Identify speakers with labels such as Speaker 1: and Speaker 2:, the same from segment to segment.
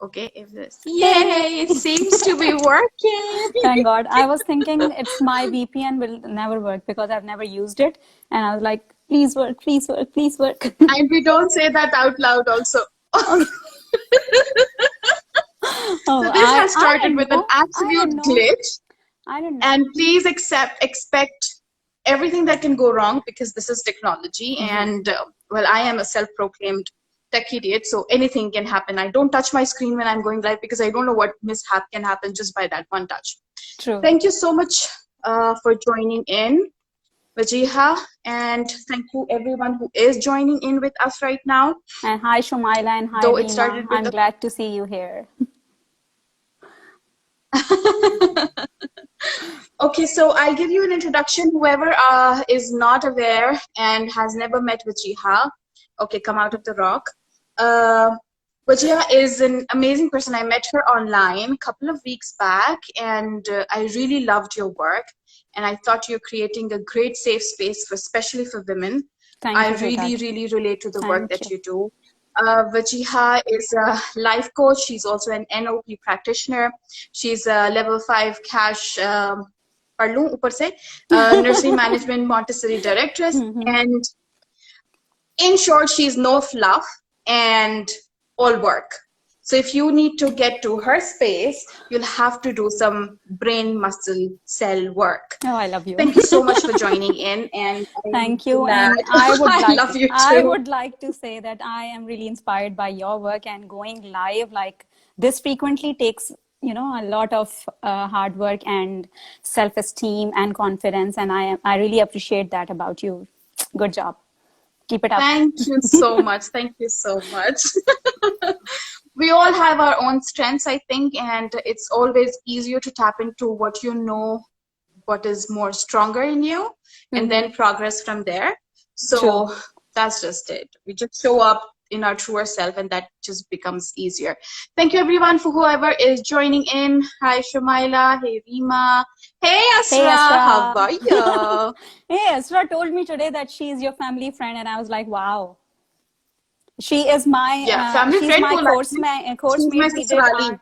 Speaker 1: Okay, if this, yay, it seems to be working.
Speaker 2: Thank God. I was thinking it's my VPN will never work because I've never used it. And I was like, please work, please work, please work.
Speaker 1: And we don't say that out loud also.
Speaker 2: Okay. Oh,
Speaker 1: So this has
Speaker 2: I
Speaker 1: started
Speaker 2: didn't
Speaker 1: with an
Speaker 2: know. I
Speaker 1: absolute
Speaker 2: didn't know.
Speaker 1: glitch.
Speaker 2: I didn't know.
Speaker 1: And please expect everything that can go wrong because this is technology. And well, I am a self-proclaimed tech idiot, so anything can happen. I don't touch my screen when I'm going live because I don't know what mishap can happen just by that one touch.
Speaker 2: True.
Speaker 1: Thank you so much for joining in, Vajiha, and thank you everyone who is joining in with us right now.
Speaker 2: And hi, Shumaila, and hi,
Speaker 1: Though it
Speaker 2: Reema.
Speaker 1: started with
Speaker 2: I'm glad to see you here.
Speaker 1: Okay, so I'll give you an introduction. Whoever is not aware and has never met Vajiha, okay, come out of the rock. Vajiha is an amazing person. I met her online a couple of weeks back, and I really loved your work. And I thought you're creating a great safe space, especially for women.
Speaker 2: Thank
Speaker 1: I
Speaker 2: you,
Speaker 1: really,
Speaker 2: Sweetheart.
Speaker 1: really relate to the work
Speaker 2: Thank
Speaker 1: that
Speaker 2: you.
Speaker 1: you do. Vajiha is a life coach. She's also an NLP practitioner. She's a level 5 cash पढ़ लूं ऊपर से nursery management Montessori directress, and in short, she's no fluff and all work. So if you need to get to her space, you'll have to do some brain muscle cell work.
Speaker 2: Oh, I love you.
Speaker 1: Thank you so much for joining in, and
Speaker 2: Thank you. And I would
Speaker 1: I
Speaker 2: like
Speaker 1: love you too.
Speaker 2: I would like to say that I am really inspired by your work, and going live like this frequently takes, you know, a lot of hard work and self-esteem and confidence, and I really appreciate that about you. Good job. Keep it up.
Speaker 1: Thank you so much. Thank you so much. We all have our own strengths, I think, and it's always easier to tap into what you know, what is more stronger in you, and then progress from there. So
Speaker 2: True.
Speaker 1: that's just it. We just show up in our truer self, and that just becomes easier. Thank you, everyone, for whoever is joining in. Hi, Shumaila. Hey, Reema. Hey, Asra.
Speaker 2: Hey, Asra.
Speaker 1: How are you?
Speaker 2: Hey, Asra told me today that she's your family friend, and I was like, wow. She is my
Speaker 1: family
Speaker 2: she's
Speaker 1: friend
Speaker 2: my course
Speaker 1: she's my
Speaker 2: mate.
Speaker 1: sasurali.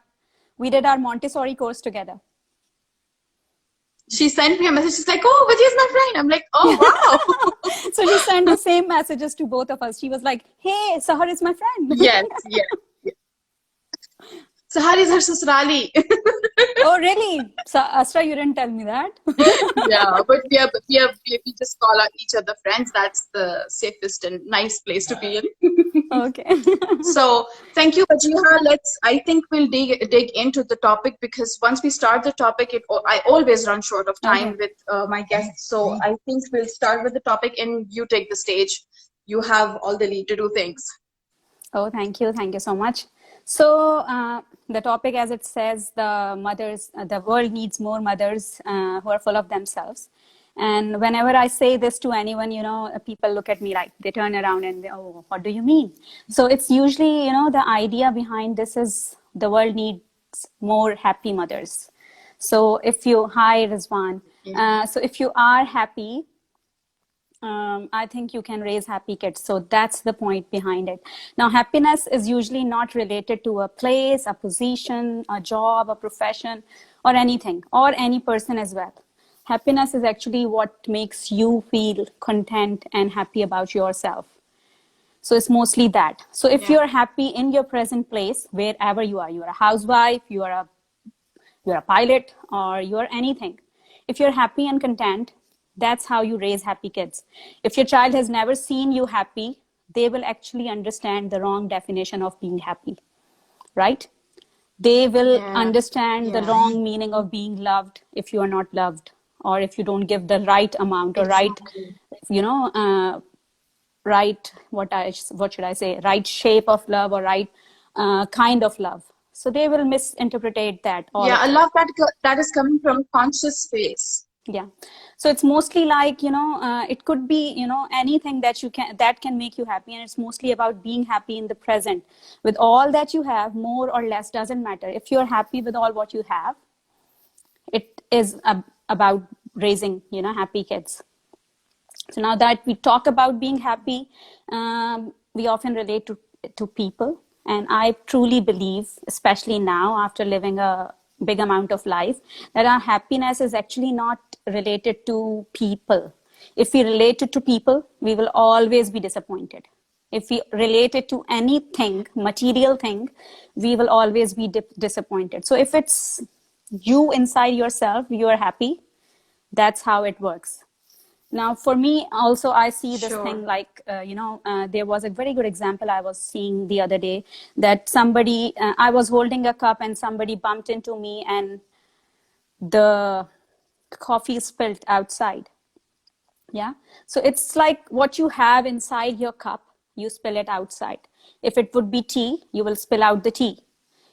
Speaker 2: We did our Montessori course together.
Speaker 1: She sent me a message. She's like, "Oh, Vaji is my friend." I'm like, "Oh, wow."
Speaker 2: So she sent the same messages to both of us. She was like, "Hey, Sahar is my friend."
Speaker 1: Yes. Sahar is her sasurali.
Speaker 2: Oh, really? So, Asra, you didn't tell me that.
Speaker 1: Yeah, but we just call each other friends. That's the safest and nice place to be in.
Speaker 2: Okay.
Speaker 1: So thank you, Vajiha. I think we'll dig into the topic, because once we start the topic, I always run short of time with my guests. So I think we'll start with the topic, and you take the stage. You have all the lead to do things.
Speaker 2: Oh, thank you. Thank you so much. So the topic, as it says, the world needs more mothers who are full of themselves. And whenever I say this to anyone, you know, people look at me like, they turn around and they, oh, what do you mean? So it's usually, you know, the idea behind this is the world needs more happy mothers. So if you, hi, Rizwan. So if you are happy, I think you can raise happy kids. So that's the point behind it. Now, happiness is usually not related to a place, a position, a job, a profession, or anything, or any person as well. Happiness is actually what makes you feel content and happy about yourself. So it's mostly that. So if you're happy in your present place, wherever you are a housewife, you're a pilot, or you're anything. If you're happy and content, that's how you raise happy kids. If your child has never seen you happy, they will actually understand the wrong definition of being happy, right? They will understand the wrong meaning of being loved if you are not loved, or if you don't give the right amount or right, you know, right, what should I say, right shape of love, or right kind of love. So they will misinterpret that.
Speaker 1: A love that is coming from conscious space.
Speaker 2: Yeah. So it's mostly like, you know, it could be, you know, anything that can make you happy. And it's mostly about being happy in the present with all that you have, more or less, doesn't matter. If you're happy with all what you have, it is about raising, you know, happy kids. So now that we talk about being happy, we often relate to people. And I truly believe, especially now after living a big amount of life, that our happiness is actually not related to people. If we relate it to people, we will always be disappointed. If we relate it to anything, material thing, we will always be disappointed. So if it's you inside yourself, you are happy, that's how it works. Now for me also, I see this thing
Speaker 1: Sure.
Speaker 2: like there was a very good example I was seeing the other day, that somebody, I was holding a cup and somebody bumped into me and the coffee spilled outside. Yeah. So it's like what you have inside your cup, you spill it outside. If it would be tea, you will spill out the tea.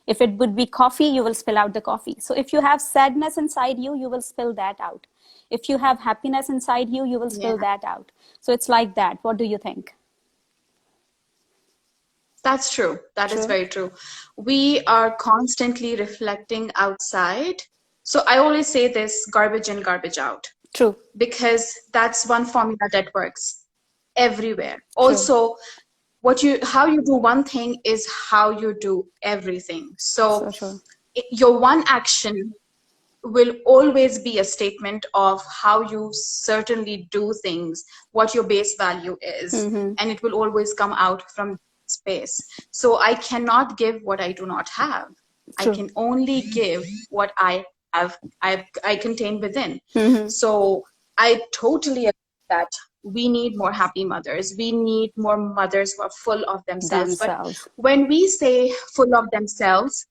Speaker 2: If it would be coffee, you will spill out the coffee. So if you have sadness inside you, you will spill that out. If you have happiness inside you, you will spill
Speaker 1: Yeah.
Speaker 2: that out. So it's like that. What do you think?
Speaker 1: That's true. That is
Speaker 2: True?
Speaker 1: very true. We are constantly reflecting outside. So I always say this, garbage in, garbage out,
Speaker 2: True.
Speaker 1: because that's one formula that works everywhere.
Speaker 2: True.
Speaker 1: Also, how you do one thing is how you do everything. So
Speaker 2: So true.
Speaker 1: your one action will always be a statement of how you certainly do things, what your base value is,
Speaker 2: Mm-hmm.
Speaker 1: and it will always come out from space. So I cannot give what I do not have. I
Speaker 2: True.
Speaker 1: can only give what I have, I contain within.
Speaker 2: Mm-hmm.
Speaker 1: So I totally agree that we need more happy mothers. We need more mothers who are full of themselves. But
Speaker 2: Themselves.
Speaker 1: when we say full of themselves,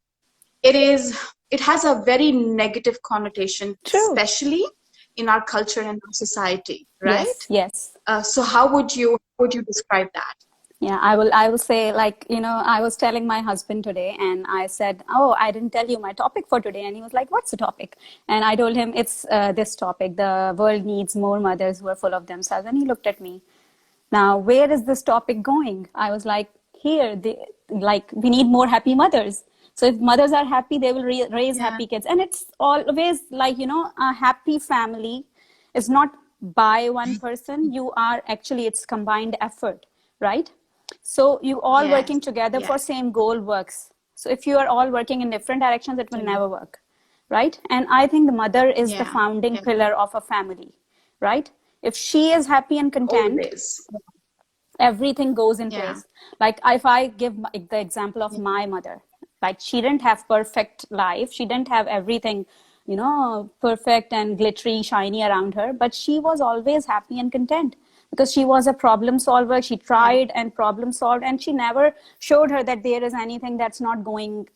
Speaker 1: it is it has a very negative connotation,
Speaker 2: True.
Speaker 1: especially in our culture and our society, right?
Speaker 2: Yes. Yes.
Speaker 1: So how would you describe that?
Speaker 2: Yeah, I will say, like, I was telling my husband today and I said, "Oh, I didn't tell you my topic for today." And he was like, "What's the topic?" And I told him it's this topic: the world needs more mothers who are full of themselves. And he looked at me. Now, where is this topic going? I was like, here, like, we need more happy mothers. So if mothers are happy, they will raise
Speaker 1: Yeah,
Speaker 2: happy kids. And it's always like, a happy family is not by one person. You are actually, it's combined effort, right? So you all
Speaker 1: yes,
Speaker 2: working together for
Speaker 1: yes,
Speaker 2: same goal works. So if you are all working in different directions, it will
Speaker 1: yeah,
Speaker 2: never work, right? And I think the mother is the
Speaker 1: yeah,
Speaker 2: founding
Speaker 1: yeah,
Speaker 2: pillar of a family, right? If she is happy and content,
Speaker 1: always.
Speaker 2: everything goes in
Speaker 1: Yeah,
Speaker 2: place. Like if I give the example of
Speaker 1: yeah,
Speaker 2: my mother, like she didn't have perfect life, she didn't have everything perfect and glittery shiny around her, but she was always happy and content because she was a problem solver. She
Speaker 1: yeah,
Speaker 2: tried and problem solved, and she never showed her that there is anything that's not going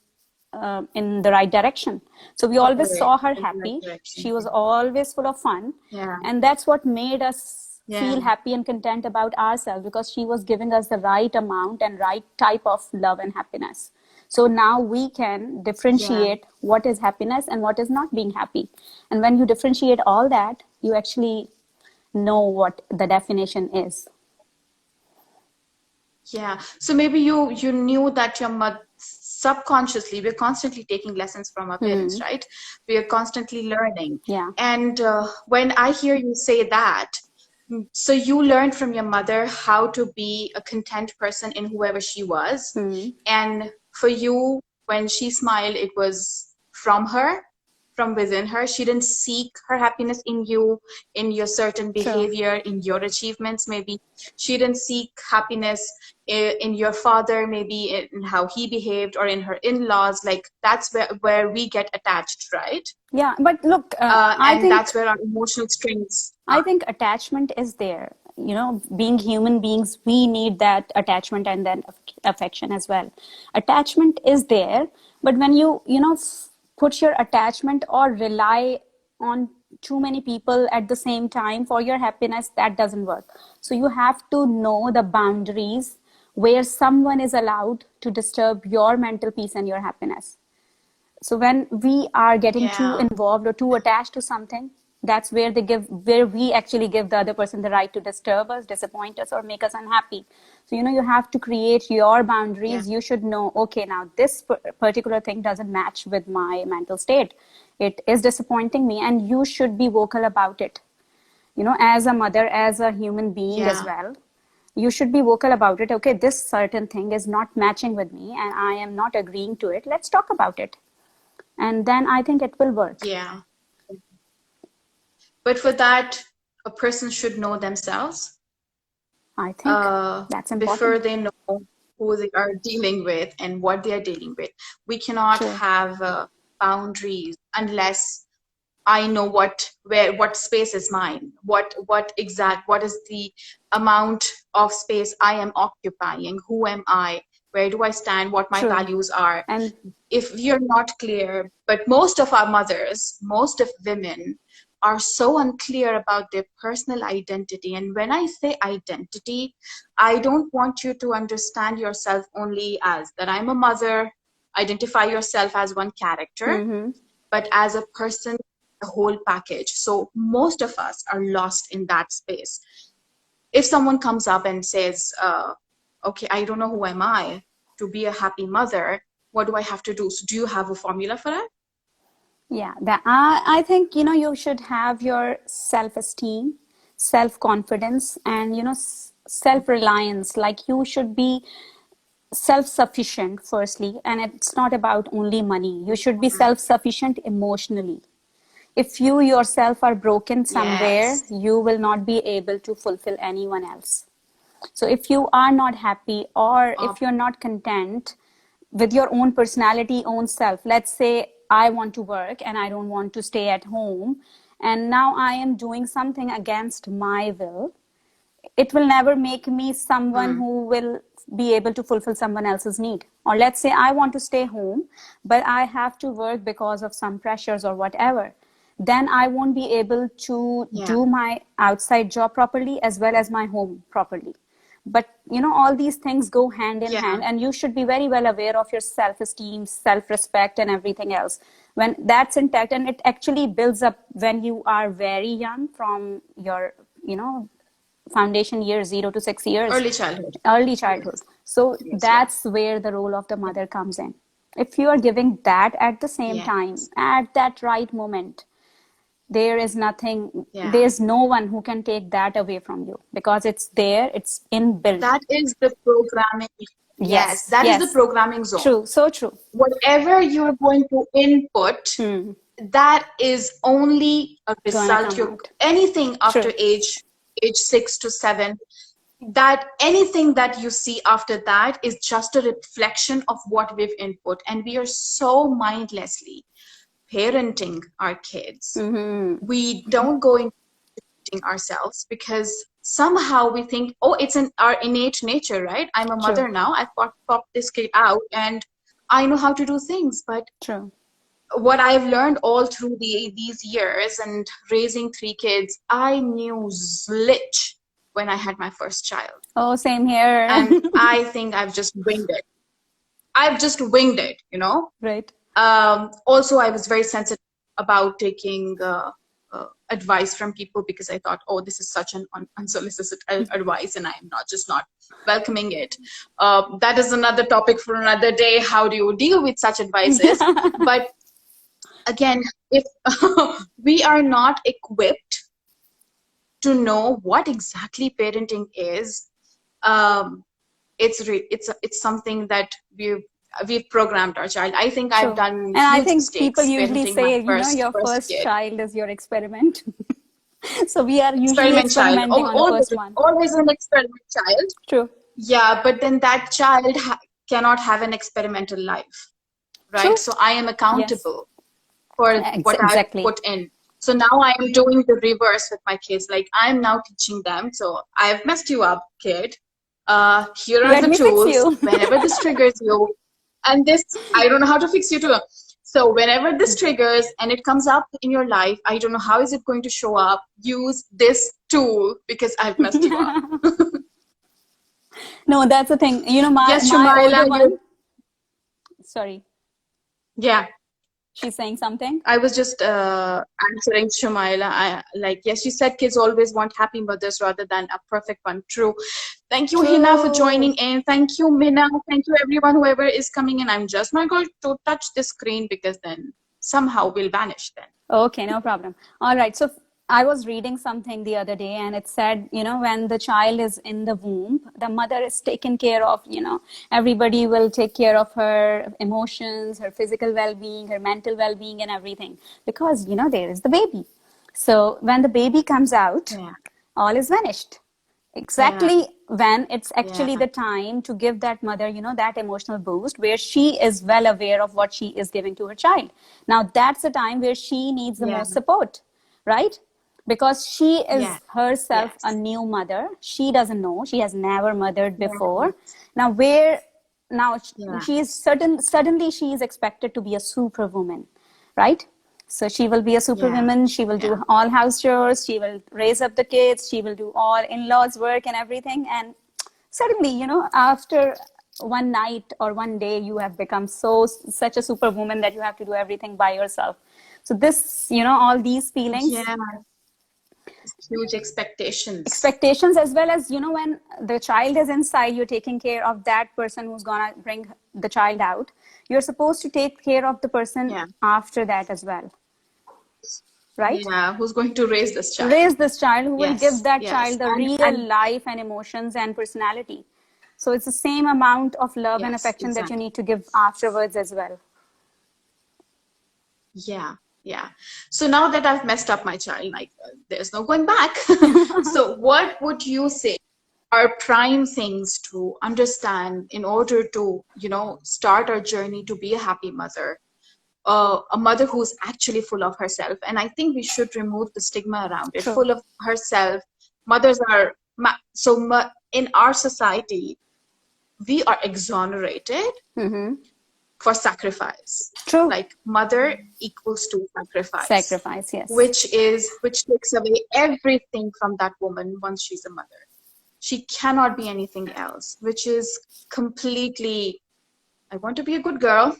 Speaker 2: in the right direction. So we always
Speaker 1: correct.
Speaker 2: saw her
Speaker 1: In the right
Speaker 2: happy.
Speaker 1: direction.
Speaker 2: She was always full of fun.
Speaker 1: Yeah,
Speaker 2: And that's what made us
Speaker 1: yeah,
Speaker 2: feel happy and content about ourselves, because she was giving us the right amount and right type of love and happiness. So now we can
Speaker 1: yeah,
Speaker 2: differentiate what is happiness and what is not being happy. And when you differentiate all that, you actually know what the definition is.
Speaker 1: yeah. So maybe you knew that your mother subconsciously, we're constantly taking lessons from our parents,
Speaker 2: Hmm.
Speaker 1: right? We are constantly learning.
Speaker 2: Yeah.
Speaker 1: And when I hear you say that, so you learned from your mother how to be a content person in whoever she was.
Speaker 2: Hmm.
Speaker 1: And for you, when she smiled, it was from her, from within her. She didn't seek her happiness in you, in your certain
Speaker 2: True.
Speaker 1: behavior, in your achievements, maybe. She didn't seek happiness in your father, maybe in how he behaved, or in her in-laws. Like that's where we get attached, right?
Speaker 2: Yeah. But look,
Speaker 1: And that's where our emotional strings
Speaker 2: I
Speaker 1: are.
Speaker 2: think attachment is there. Being human beings, we need that attachment and then affection as well. Attachment is there, but when put your attachment or rely on too many people at the same time for your happiness, that doesn't work. So you have to know the boundaries where someone is allowed to disturb your mental peace and your happiness. So when we are getting too
Speaker 1: Yeah,
Speaker 2: involved or too attached to something, that's where we actually give the other person the right to disturb us, disappoint us, or make us unhappy. So you have to create your
Speaker 1: yeah,
Speaker 2: boundaries. You should know, okay, now this particular thing doesn't match with my mental state. It is disappointing me, and you should be vocal about it. As a mother, as a human being as
Speaker 1: yeah,
Speaker 2: well, You should be vocal about it. Okay, this certain thing is not matching with me and I am not agreeing to it. Let's talk about it. And then I think it will work.
Speaker 1: Yeah. But for that, a person should know themselves
Speaker 2: I think that's
Speaker 1: before
Speaker 2: important.
Speaker 1: they know who they are dealing with and what they are dealing with. We cannot
Speaker 2: True.
Speaker 1: have boundaries unless I know what space is mine, what is the amount of space I am occupying, who am I, where do I stand, what my
Speaker 2: True.
Speaker 1: values are.
Speaker 2: And
Speaker 1: If you're not clear, but most of our mothers, most of women are so unclear about their personal identity. And when I say identity, I don't want you to understand yourself only as that I'm a mother, identify yourself as one character, but as a person, the whole package. So most of us are lost in that space. If someone comes up and says, okay, I don't know who am I to be a happy mother, what do I have to do? So do you have a formula for that?
Speaker 2: yeah, I think, you should have your self-esteem, self-confidence, and, self-reliance. Like you should be self-sufficient firstly, and it's not about only money. You should be self-sufficient emotionally. If you yourself are broken somewhere,
Speaker 1: Yes.
Speaker 2: you will not be able to fulfill anyone else. So if you are not happy or if you're not content with your own personality, own self, let's say I want to work and I don't want to stay at home, and now I am doing something against my will, it will never make me someone who will be able to fulfill someone else's need. Or let's say I want to stay home, but I have to work because of some pressures or whatever. Then I won't be able to
Speaker 1: Yeah.
Speaker 2: do my outside job properly as well as my home properly. But all these things go hand in
Speaker 1: Yeah.
Speaker 2: hand, and you should be very well aware of your self-esteem, self-respect, and everything else. When that's intact, and it actually builds up when you are very young, from your foundation years, 0 to 6 years,
Speaker 1: Early childhood.
Speaker 2: early childhood.
Speaker 1: Yes.
Speaker 2: So
Speaker 1: Yes. Yeah.
Speaker 2: that's where the role of the mother comes in. If you are giving that at the same time,
Speaker 1: Yes.
Speaker 2: at that right moment, there is nothing,
Speaker 1: Yeah.
Speaker 2: there's no one who can take that away from you, because it's there, it's inbuilt.
Speaker 1: That is the programming. Yes,
Speaker 2: Yes,
Speaker 1: that is the
Speaker 2: yes.
Speaker 1: programming zone.
Speaker 2: True, so true.
Speaker 1: Whatever you're going to input, that is only a
Speaker 2: Gonna
Speaker 1: result.
Speaker 2: come out.
Speaker 1: Anything after
Speaker 2: True.
Speaker 1: age 6 to 7, that anything that you see after that is just a reflection of what we've input. And we are so mindlessly parenting our kids. We don't go into ourselves because somehow we think, oh, it's in our innate nature, right? I'm a
Speaker 2: True.
Speaker 1: mother now. I've popped this kid out and I know how to do things. But
Speaker 2: True.
Speaker 1: what I've learned all through these years and raising 3 kids, I knew zilch when I had my first child.
Speaker 2: Oh, same here.
Speaker 1: And I think I've just winged it. I've just winged it,
Speaker 2: Right.
Speaker 1: Also, I was very sensitive about taking advice from people because I thought, oh, this is such an unsolicited advice, and I am not welcoming it. That is another topic for another day. How do you deal with such advices? But again, if we are not equipped to know what exactly parenting is, it's something that we've programmed our child. I think I've
Speaker 2: True.
Speaker 1: done
Speaker 2: And I
Speaker 1: huge
Speaker 2: think people
Speaker 1: mistakes
Speaker 2: usually
Speaker 1: parenting my
Speaker 2: say,
Speaker 1: first
Speaker 2: your first
Speaker 1: kid.
Speaker 2: child is your experiment. So we are usually
Speaker 1: Experiment child.
Speaker 2: experimenting on the first one.
Speaker 1: Always an experiment child.
Speaker 2: True.
Speaker 1: Yeah, but then that child cannot have an experimental life, right?
Speaker 2: True.
Speaker 1: So I am accountable for what I've
Speaker 2: Exactly.
Speaker 1: put in. So now I am doing the reverse with my kids. Like I'm now teaching them. So I've messed you up, kid. Here are
Speaker 2: Let
Speaker 1: the
Speaker 2: me fix
Speaker 1: tools.
Speaker 2: you.
Speaker 1: Whenever this triggers you, and this, I don't know how to fix you too. So whenever this triggers and it comes up in your life, I don't know how is it going to show up. Use this tool because I've messed you up.
Speaker 2: No, that's the thing.
Speaker 1: Yes,
Speaker 2: My older
Speaker 1: Shumaila,
Speaker 2: one. Sorry,
Speaker 1: yeah.
Speaker 2: she's saying something.
Speaker 1: I was just answering Shumaila. Yes, you said kids always want happy mothers rather than a perfect one. True. Thank you, Hina, for joining in. Thank you, Minna. Thank you, everyone, whoever is coming in. I'm just not going to touch the screen because then somehow we'll vanish then.
Speaker 2: Okay, no problem. All right. So I was reading something the other day and it said, when the child is in the womb, the mother is taken care of, everybody will take care of her emotions, her physical well-being, her mental well-being and everything because, there is the baby. So when the baby comes out,
Speaker 1: Yeah.
Speaker 2: all is vanished.
Speaker 1: Yeah.
Speaker 2: Exactly when it's
Speaker 1: Yeah.
Speaker 2: actually the time to give that mother, that emotional boost where she is well aware of what she is giving to her child. Now that's the time where she needs the
Speaker 1: Yeah.
Speaker 2: most support, right? Because she
Speaker 1: Yeah.
Speaker 2: is herself a
Speaker 1: Yes.
Speaker 2: new mother. She doesn't know. She has never mothered before.
Speaker 1: Yes.
Speaker 2: Now where now
Speaker 1: Yeah.
Speaker 2: she is suddenly she is expected to be a superwoman, right? So she will be a
Speaker 1: Yeah.
Speaker 2: superwoman. She will
Speaker 1: Yeah.
Speaker 2: do all house chores. She will raise up the kids. She will do all in-laws work and everything. And suddenly, after one night or one day, you have become such a superwoman that you have to do everything by yourself. So this, all these feelings,
Speaker 1: Yeah. Huge expectations.
Speaker 2: expectations, as well as, when the child is inside, you're taking care of that person who's gonna bring the child out. You're supposed to take care of the person
Speaker 1: Yeah.
Speaker 2: after that as well, right?
Speaker 1: Yeah. Who's going to raise this child?
Speaker 2: Raise this child, who will give
Speaker 1: Yes.
Speaker 2: that
Speaker 1: Yes.
Speaker 2: child the real
Speaker 1: And
Speaker 2: life and emotions and personality. So it's the same amount of love and
Speaker 1: yes,
Speaker 2: affection that you
Speaker 1: exactly.
Speaker 2: need to give afterwards as well.
Speaker 1: Yeah. Yeah. So now that I've messed up my child, like there's no going back. So what would you say are prime things to understand in order to, start our journey to be a happy mother? A mother who's actually full of herself. And I think we should remove the stigma around it.
Speaker 2: True.
Speaker 1: Full of herself. Mothers are in our society, we are exonerated
Speaker 2: Mm-hmm.
Speaker 1: for sacrifice.
Speaker 2: True.
Speaker 1: Like mother equals to sacrifice,
Speaker 2: Sacrifice, yes.
Speaker 1: which takes away everything from that woman once she's a mother. She cannot be anything else, which is completely, I want to be a good girl,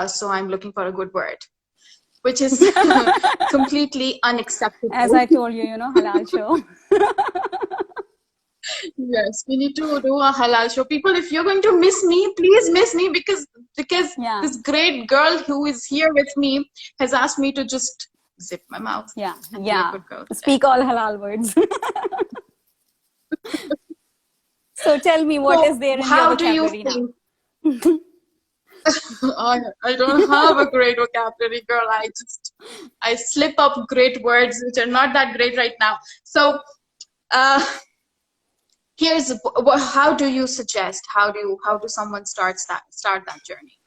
Speaker 1: so I'm looking for a good word, which is completely
Speaker 2: As
Speaker 1: unacceptable.
Speaker 2: I told you, halal show.
Speaker 1: Yes, we need to do a halal show. People, if you're going to miss me, please miss me because
Speaker 2: Yeah.
Speaker 1: this great girl who is here with me has asked me to just zip my mouth
Speaker 2: Yeah.
Speaker 1: and be a
Speaker 2: Yeah.
Speaker 1: good girl today.
Speaker 2: Speak all halal words. So tell me, what is
Speaker 1: So,
Speaker 2: there in your
Speaker 1: how do you
Speaker 2: vocabulary now?
Speaker 1: think? I don't have a great vocabulary, girl. I slip up great words which are not that great right now. So, uh, how do you suggest? How do someone start that journey?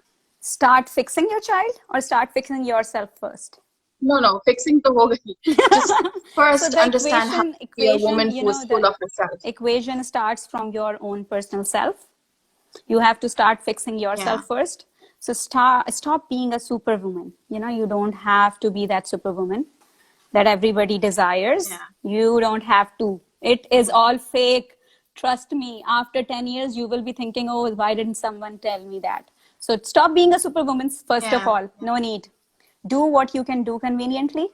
Speaker 2: Start fixing your child or start fixing yourself first?
Speaker 1: No, fixing the whole way. Just
Speaker 2: So
Speaker 1: first
Speaker 2: the
Speaker 1: understand how to be a woman who is full
Speaker 2: the
Speaker 1: of herself.
Speaker 2: equation starts from your own personal self. You have to start fixing
Speaker 1: Yeah,
Speaker 2: yourself first. So stop being a superwoman. You don't have to be that superwoman that everybody desires.
Speaker 1: yeah,
Speaker 2: You don't have to. It is
Speaker 1: yeah,
Speaker 2: all fake. Trust me, after 10 years, you will be thinking, oh, why didn't someone tell me that? So stop being a superwoman, first of
Speaker 1: yeah,
Speaker 2: all. No need. Do what you can do conveniently.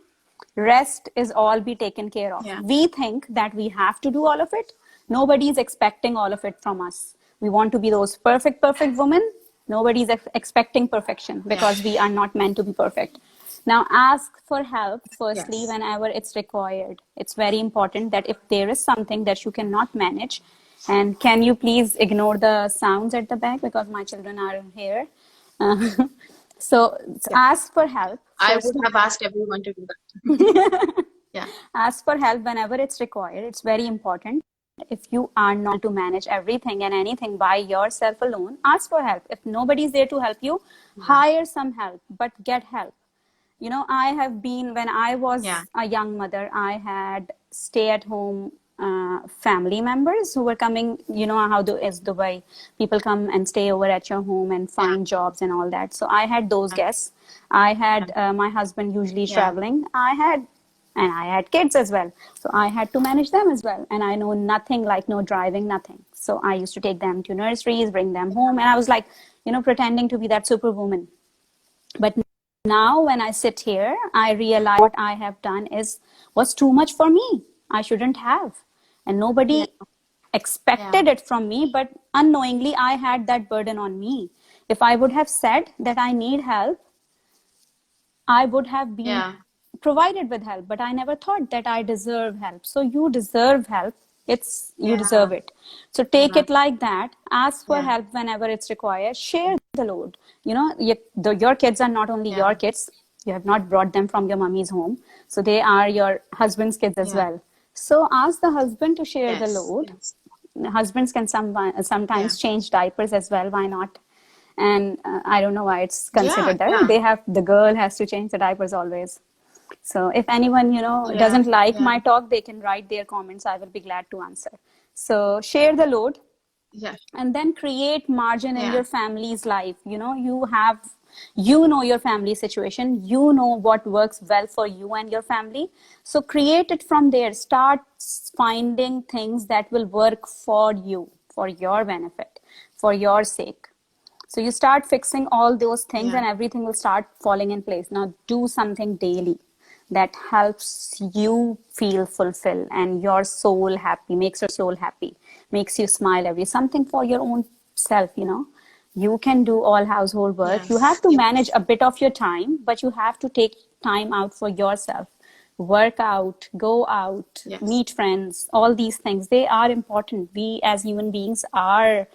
Speaker 2: Rest is all be taken care of.
Speaker 1: yeah,
Speaker 2: We think that we have to do all of it. Nobody is expecting all of it from us. We want to be those perfect women. Nobody's expecting perfection
Speaker 1: yeah,
Speaker 2: because we are not meant to be perfect. Now, ask for help firstly
Speaker 1: yes,
Speaker 2: whenever it's required. It's very important that if there is something that you cannot manage, and can you please ignore the sounds at the back because my children are here. Uh, so
Speaker 1: yeah.
Speaker 2: ask for help
Speaker 1: I would
Speaker 2: first.
Speaker 1: have asked everyone to do that. Yeah,
Speaker 2: Ask for help whenever it's required. It's very important. If you are not to manage everything and anything by yourself alone, ask for help. If nobody's there to help you,
Speaker 1: yeah,
Speaker 2: hire some help, but get help. I have been, when I
Speaker 1: yeah,
Speaker 2: was a young mother, I had stay at home family members who were coming. You know how is Dubai. People come and stay over at your home and
Speaker 1: yeah,
Speaker 2: find jobs and all that. So I had those guests. I
Speaker 1: yeah,
Speaker 2: had my husband usually
Speaker 1: yeah,
Speaker 2: traveling. I had kids as well. So I had to manage them as well. And I know nothing like no driving, nothing. So I used to take them to nurseries, bring them home. And I was like, pretending to be that superwoman. But now when I sit here, I realize what I have done was too much for me. I shouldn't have. And
Speaker 1: yeah,
Speaker 2: nobody
Speaker 1: yeah,
Speaker 2: expected it from me, but unknowingly I had that burden on me. If I would have said that I need help, I would have been
Speaker 1: yeah,
Speaker 2: provided with help, but I never thought that I deserve help. So you deserve help. You
Speaker 1: Yeah.
Speaker 2: deserve it. So take
Speaker 1: Yeah.
Speaker 2: it like that. Ask for
Speaker 1: Yeah.
Speaker 2: help whenever it's required. Share the load. Your kids are not only
Speaker 1: Yeah.
Speaker 2: your kids. You have not brought them from your mummy's home. So they are your husband's kids as
Speaker 1: Yeah.
Speaker 2: well. So ask the husband to share the
Speaker 1: Yes.
Speaker 2: load.
Speaker 1: Yes.
Speaker 2: Husbands can
Speaker 1: Yeah.
Speaker 2: sometimes change diapers as well. Why not? And I don't know why it's
Speaker 1: Yeah.
Speaker 2: considered that
Speaker 1: Yeah.
Speaker 2: the girl has to change the diapers always. So if anyone,
Speaker 1: Yeah.
Speaker 2: doesn't like
Speaker 1: Yeah.
Speaker 2: my talk, they can write their comments. I will be glad to answer. So share the load,
Speaker 1: Yeah.
Speaker 2: and then create margin in
Speaker 1: Yeah.
Speaker 2: your family's life. You know your family situation, you know what works well for you and your family. So create it from there. Start finding things that will work for you, for your benefit, for your sake. So you start fixing all those things,
Speaker 1: Yeah.
Speaker 2: and everything will start falling in place. Now do something daily that helps you feel fulfilled and your soul happy, makes your soul happy, makes you smile every something for your own self. You can do all household work. You have
Speaker 1: Yes.
Speaker 2: to manage
Speaker 1: Yes.
Speaker 2: a bit of your time, but you have to take time out for yourself. Work out, go out,
Speaker 1: Yes.
Speaker 2: meet friends, all these things, they are important. We as human beings are,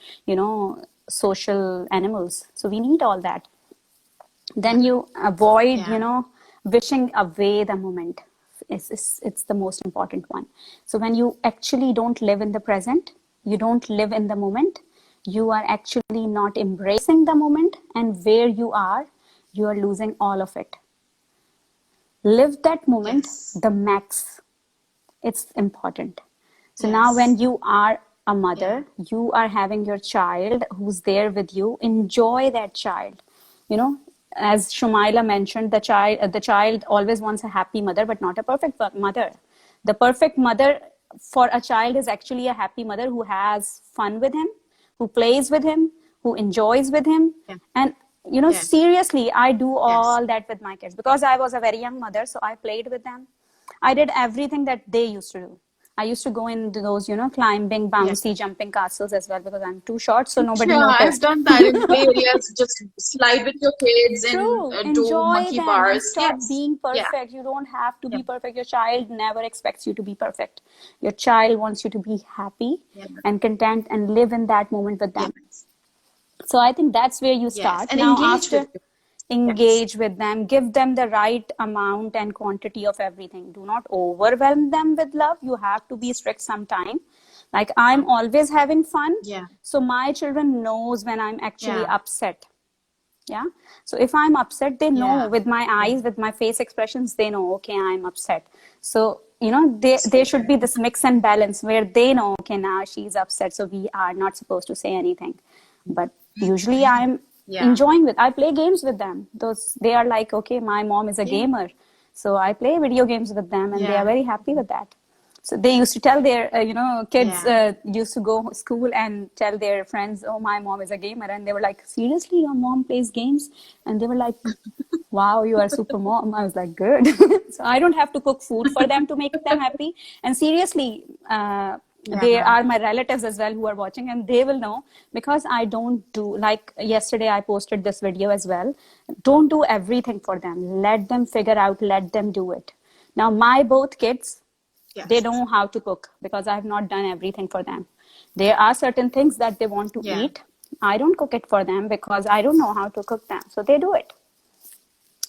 Speaker 2: social animals. So we need all that.
Speaker 1: Yeah.
Speaker 2: Then you avoid,
Speaker 1: Yeah.
Speaker 2: wishing away the moment. It's the most important one. So when you actually don't live in the present, you don't live in the moment, you are actually not embracing the moment, and where you are losing all of it. Live that moment
Speaker 1: Yes.
Speaker 2: the max. It's important. So now
Speaker 1: Yes.
Speaker 2: when you are a
Speaker 1: Yeah.
Speaker 2: mother, you are having your child who's there with you. Enjoy that child. You know, as Shumaila mentioned, the child always wants a happy mother, but not a perfect mother. The perfect mother for a child is actually a happy mother who has fun with him, who plays with him, who enjoys with him.
Speaker 1: Yeah.
Speaker 2: And
Speaker 1: Yeah.
Speaker 2: seriously, I do
Speaker 1: Yes.
Speaker 2: all that with my kids because I was a very young mother, so I played with them. I did everything that they used to do. I used to go into those, climbing,
Speaker 1: Yeah.
Speaker 2: bouncy, jumping castles as well because I'm too short, so nobody
Speaker 1: Yeah, I've
Speaker 2: noticed.
Speaker 1: done that in play areas. Just slide with your kids and
Speaker 2: True.
Speaker 1: do
Speaker 2: Enjoy
Speaker 1: monkey
Speaker 2: them and
Speaker 1: bars.
Speaker 2: stop
Speaker 1: Yes.
Speaker 2: being
Speaker 1: Yeah.
Speaker 2: perfect. You don't have to
Speaker 1: Yeah.
Speaker 2: be perfect. Your child never expects you to be perfect. Your child wants you to be happy
Speaker 1: Yeah.
Speaker 2: and content and live in that moment with them.
Speaker 1: Yes.
Speaker 2: So I think that's where you
Speaker 1: Yes.
Speaker 2: start.
Speaker 1: And
Speaker 2: Now,
Speaker 1: engage with
Speaker 2: after
Speaker 1: you. Yes.
Speaker 2: engage with them, give them the right amount and quantity of everything. Do not overwhelm them with love. You have to be strict sometime. Like I'm always having fun.
Speaker 1: Yeah.
Speaker 2: So my children knows when I'm actually
Speaker 1: Yeah.
Speaker 2: upset. Yeah. So if I'm upset, they know
Speaker 1: Yeah.
Speaker 2: with my
Speaker 1: Yeah.
Speaker 2: eyes, with my face expressions, they know, okay, I'm upset. So, there should
Speaker 1: Scared.
Speaker 2: be this mix and balance where they know, okay, now she's upset. So we are not supposed to say anything. But usually I'm
Speaker 1: Yeah.
Speaker 2: enjoying I play games with them. They are like, okay, my mom is a
Speaker 1: Yeah.
Speaker 2: gamer. So I play video games with them and they are
Speaker 1: Yeah.
Speaker 2: very happy with that. So they used to tell their, kids
Speaker 1: Yeah.
Speaker 2: used to go school and tell their friends, "Oh, my mom is a gamer," and they were like, "Seriously, your mom plays games?" And they were like, "Wow, you are a super mom." I was like, "Good." So I don't have to cook food for them to make them happy. And seriously, there
Speaker 1: Yeah.
Speaker 2: are my relatives as well who are watching, and they will know because I don't do like yesterday. I posted this video as well. Don't do everything for them. Let them figure out. Let them do it. Now, my both kids, they
Speaker 1: Yes.
Speaker 2: know how to cook because I've not done everything for them. There are certain things that they want to
Speaker 1: Yeah.
Speaker 2: eat. I don't cook it for them because I don't know how to cook them. So they do it.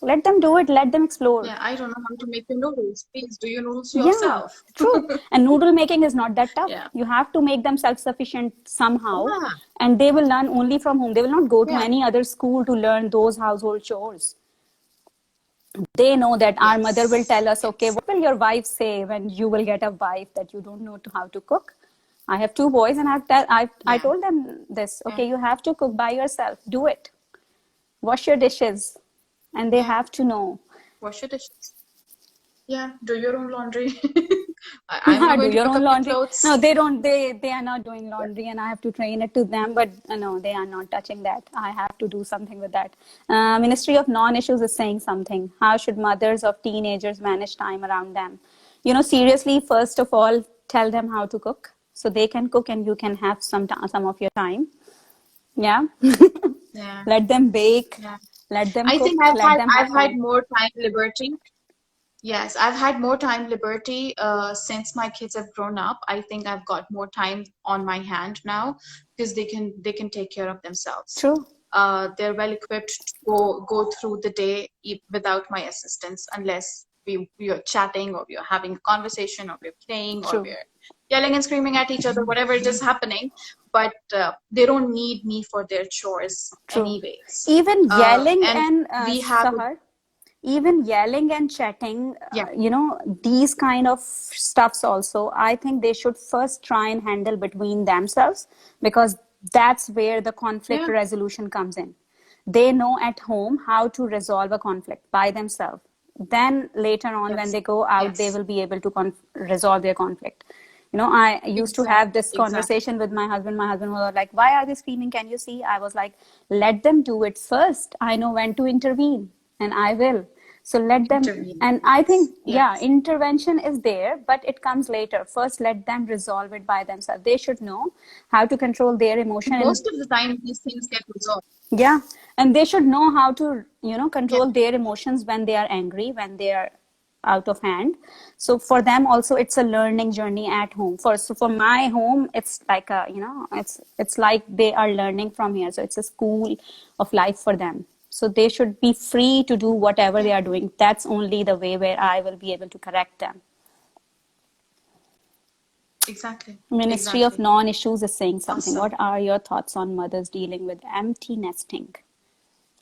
Speaker 2: Let them do it. Let them explore.
Speaker 1: Yeah. I don't know how to make your noodles. Please do your noodles
Speaker 2: Yeah,
Speaker 1: yourself.
Speaker 2: true. And noodle making is not that tough.
Speaker 1: Yeah.
Speaker 2: You have to make them self-sufficient somehow,
Speaker 1: Yeah.
Speaker 2: and they will learn only from home. They will not go to
Speaker 1: Yeah.
Speaker 2: any other school to learn those household chores. They know that our mother will
Speaker 1: Yes.
Speaker 2: tell us, okay,
Speaker 1: Yes.
Speaker 2: what will your wife say when you will get a wife that you don't know how to cook? I have two boys and I
Speaker 1: Yeah.
Speaker 2: told them this,
Speaker 1: Yeah.
Speaker 2: okay, you have to cook by yourself. Do it. Wash your dishes. And they
Speaker 1: Yeah.
Speaker 2: have to know.
Speaker 1: Wash your dishes. Yeah. Do your own laundry. I'm
Speaker 2: Yeah,
Speaker 1: not
Speaker 2: do
Speaker 1: going to
Speaker 2: your
Speaker 1: pick
Speaker 2: own
Speaker 1: up your
Speaker 2: laundry. No,
Speaker 1: clothes.
Speaker 2: they don't. They are not doing
Speaker 1: Yeah.
Speaker 2: laundry, and I have to train it to them. But no, they are not touching that. I have to do something with that. Ministry of Non-Issues is saying something. How should mothers of teenagers manage time around them? Seriously, first of all, tell them how to cook so they can cook and you can have some of your time. Yeah,
Speaker 1: Yeah.
Speaker 2: let them bake,
Speaker 1: Yeah.
Speaker 2: let them
Speaker 1: I think
Speaker 2: cook, let them have
Speaker 1: I've had
Speaker 2: fun.
Speaker 1: more time liberty. Yes, I've had more time liberty since my kids have grown up. I think I've got more time on my hand now because they can take care of themselves.
Speaker 2: True,
Speaker 1: They're well equipped to go through the day without my assistance unless we are chatting or we're having a conversation or we're playing or
Speaker 2: true,
Speaker 1: we're yelling and screaming at each other, whatever is just happening. But they don't need me for their chores
Speaker 2: true.
Speaker 1: anyways.
Speaker 2: Even yelling
Speaker 1: And
Speaker 2: and
Speaker 1: we have a,
Speaker 2: Sahar, even yelling and chatting,
Speaker 1: yeah,
Speaker 2: these kind of stuffs also, I think they should first try and handle between themselves, because that's where the conflict
Speaker 1: yeah,
Speaker 2: resolution comes in. They know at home how to resolve a conflict by themselves. Then later on, when
Speaker 1: yes,
Speaker 2: they go out, they
Speaker 1: yes.
Speaker 2: will be able to resolve their conflict. I used to have
Speaker 1: Exactly,
Speaker 2: this
Speaker 1: exactly.
Speaker 2: conversation with my husband. My husband was like, "Why are they screaming? Can you see?" I was like, "Let them do it first. I know when to intervene, and I will. So let them."
Speaker 1: Intervene.
Speaker 2: And I think,
Speaker 1: Yes,
Speaker 2: yeah,
Speaker 1: yes.
Speaker 2: intervention is there, but it comes later. First, let them resolve it by themselves. They should know how to control their emotion. And
Speaker 1: Most of the time, these things get resolved.
Speaker 2: yeah, and they should know how to,
Speaker 1: Yeah,
Speaker 2: control their emotions when they are angry, when they are out of hand. So for them also, it's a learning journey at home. For my home, it's like it's like they are learning from here. So it's a school of life for them. So they should be free to do whatever they
Speaker 1: yeah,
Speaker 2: are doing. That's only the way where I will be able to correct them.
Speaker 1: exactly,
Speaker 2: Ministry of
Speaker 1: exactly.
Speaker 2: Non-Issues is saying something.
Speaker 1: Awesome.
Speaker 2: What are your thoughts on mothers dealing with empty nesting?